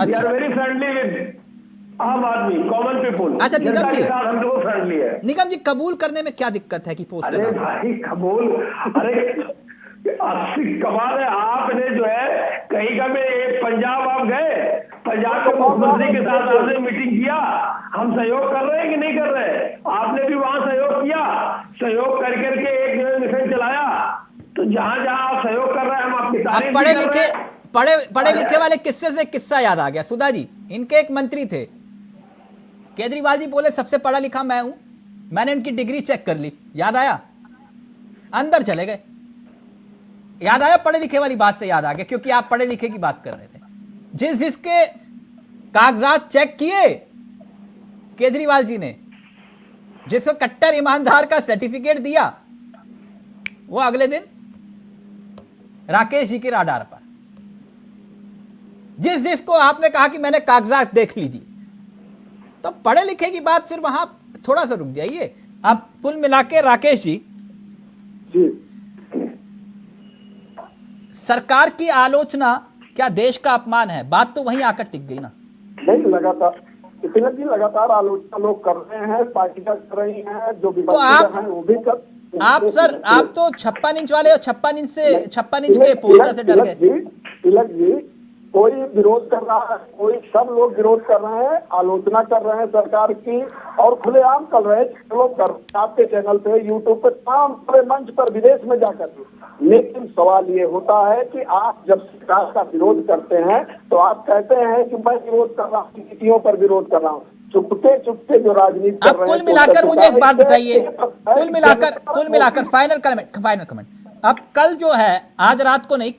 We are very friendly with आम आदमी, कॉमन पीपुल। अच्छा, निगम जनता जी, के साथ हम लोग फ्रेंडली है। निगम जी, कबूल करने में क्या दिक्कत है कि पोस्टर अरे आप- भाई कबूल, अरे 80 कमाल है। आपने जो है कहीं का भी पंजाब आप गए, पंजाब के मुख्यमंत्री के साथ आपने मीटिंग किया, हम सहयोग कर रहे हैं कि नहीं कर रहे? आपने भी वहां सहयोग किया, सहयोग कर करके एक मिशन चलाया। तो जहां जहां आप सहयोग कर रहे हैं, हम आपकी अब तारीफ पढ़े भी कर लिखे रहे हैं। पढ़े लिखे वाले किस्से से किस्सा याद आ गया सुधा जी। इनके एक मंत्री थे, केजरीवाल जी बोले सबसे पढ़ा लिखा मैं हूं, मैंने इनकी डिग्री चेक कर ली, याद आया, अंदर चले गए। याद आया, पढ़े लिखे वाली बात से याद आ गया, क्योंकि आप पढ़े लिखे की बात कर रहे थे। जिसके कागजात चेक किए केजरीवाल जी ने, जिसको कट्टर ईमानदार का सर्टिफिकेट दिया, वो अगले दिन राकेश जी के राडार पर। जिसको आपने कहा कि मैंने कागजात देख लीजिए, तो पढ़े लिखे की बात फिर वहां थोड़ा सा रुक जाइए। अब कुल मिला के राकेश जी, सरकार की आलोचना क्या देश का अपमान है? बात तो वहीं आकर टिक गई ना। नहीं, लगातार इतने भी लगातार आलोचना लोग कर रहे हैं, पार्टियां कर रही हैं, जो तो आप- हैं वो भी कर। आप सर, आप तो 56 इंच वाले और 56 इंच के पोस्टर से डर गए। तिलक जी, कोई विरोध कर रहा है, कोई, सब लोग विरोध कर रहे हैं, आलोचना कर रहे हैं सरकार की, और खुलेआम कर रहे हैं, लोग कर रहे हैं आपके चैनल पे, यूट्यूब पे, तमाम पूरे मंच पर, विदेश में जाकर। लेकिन सवाल ये होता है कि आप जब सरकार का विरोध करते हैं तो आप कहते हैं कि मैं विरोध कर रहा हूँ, नीतियों पर विरोध कर रहा हूँ। चुपके जो राजनीति कर अब रहे कुल हैं, मिलाकर मुझे एक बात बताइए, कुल मिलाकर मिलाकर फाइनल कमेंट। अब कल जो है, आज रात को नहीं,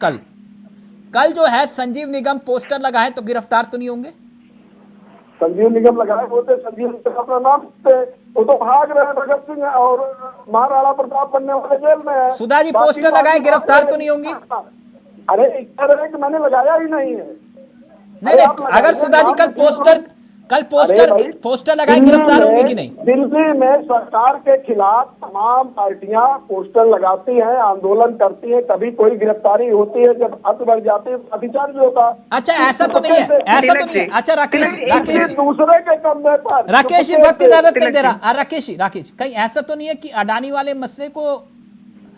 कल जो है संजीव निगम पोस्टर लगाए तो गिरफ्तार तो नहीं होंगे? संजीव निगम लगाए होते, संजीव निगम अपना नाम से, वो तो भाग रहे हैं, भगत सिंह और महाराणा प्रताप बनने वाले जेल में है। सुधा जी, पोस्टर लगाए, गिरफ्तार तो नहीं होंगी? अरे कह रहे हैं कि मैंने लगाया ही नहीं है। नहीं, अगर सुधा जी कल पोस्टर लगाए, गिरफ्तार होंगे कि नहीं? दिल्ली में सरकार के खिलाफ तमाम पार्टियां पोस्टर लगाती हैं, आंदोलन करती हैं, कभी कोई गिरफ्तारी होती है, जब हद बढ़ जाती है लाठीचार्ज होता। अच्छा, ऐसा तो नहीं है, ऐसा तो नहीं है। अच्छा राकेश जी, दूसरे के कमरे पर राकेश जी, वक्त इजाजत नहीं दे रहा। राकेश जी, कहीं ऐसा तो नहीं है कि अडानी वाले मसले को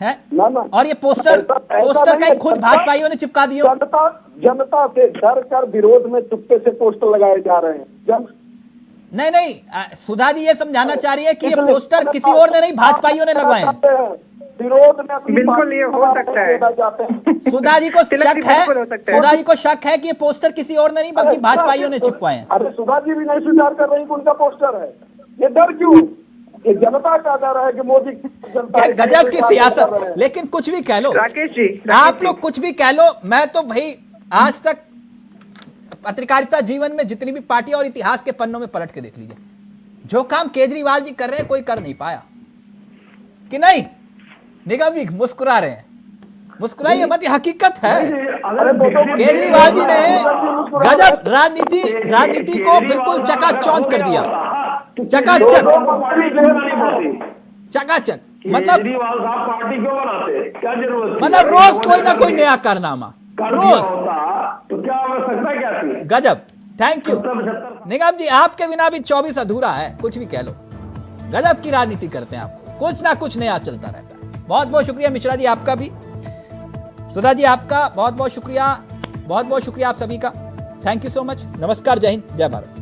है ना, और ये पोस्टर कहीं खुद भाजपाइयों ने चिपका दिए? जनता से डर कर विरोध में चुपके से पोस्टर लगाए जा रहे हैं। नहीं, सुधा जी ये समझाना चाह रही है कि ये पोस्टर किसी और ने नहीं, भाजपाइयों ने लगवाए हैं। विरोध में बिल्कुल ये हो सकता है। सुधा जी को शक है कि ये पोस्टर किसी और ने नहीं बल्कि भाजपाइयों ने चिपकाए हैं। अरे सुधा जी भी नहीं स्वीकार कर रही कि उनका पोस्टर है। ये डर क्यों? ये जनता का डर है कि मोदी गजब की सियासत। लेकिन कुछ भी कह लो राकेश जी, आप लोग, कुछ भी कह लो, मैं तो भाई आज तक पत्रकारिता जीवन में जितनी भी पार्टियां और इतिहास के पन्नों में पलट के देख लीजिए, जो काम केजरीवाल जी कर रहे हैं कोई कर नहीं पाया कि नहीं? निगम जी मुस्कुरा रहे हैं, मुस्कुराइए मत, ये हकीकत है। केजरीवाल जी ने गजब राजनीति को बिल्कुल चकाचौंध कर दिया, चकाचक, मतलब केजरीवाल साहब पार्टी क्यों बनाते? क्या जरूरत थी? मतलब रोज कोई ना कोई नया कारनामा, रोज। तो क्या आवश्यकता क्या थी? गजब, थैंक यू निगम जी, आपके बिना भी 24 अधूरा है, कुछ भी कह लो। गजब की राजनीति करते हैं आप, कुछ ना कुछ नया चलता रहता है। बहुत बहुत शुक्रिया मिश्रा जी आपका भी, सुधा जी आपका बहुत बहुत शुक्रिया, बहुत बहुत शुक्रिया आप सभी का। Thank you so much. नमस्कार, जय हिंद, जय भारत।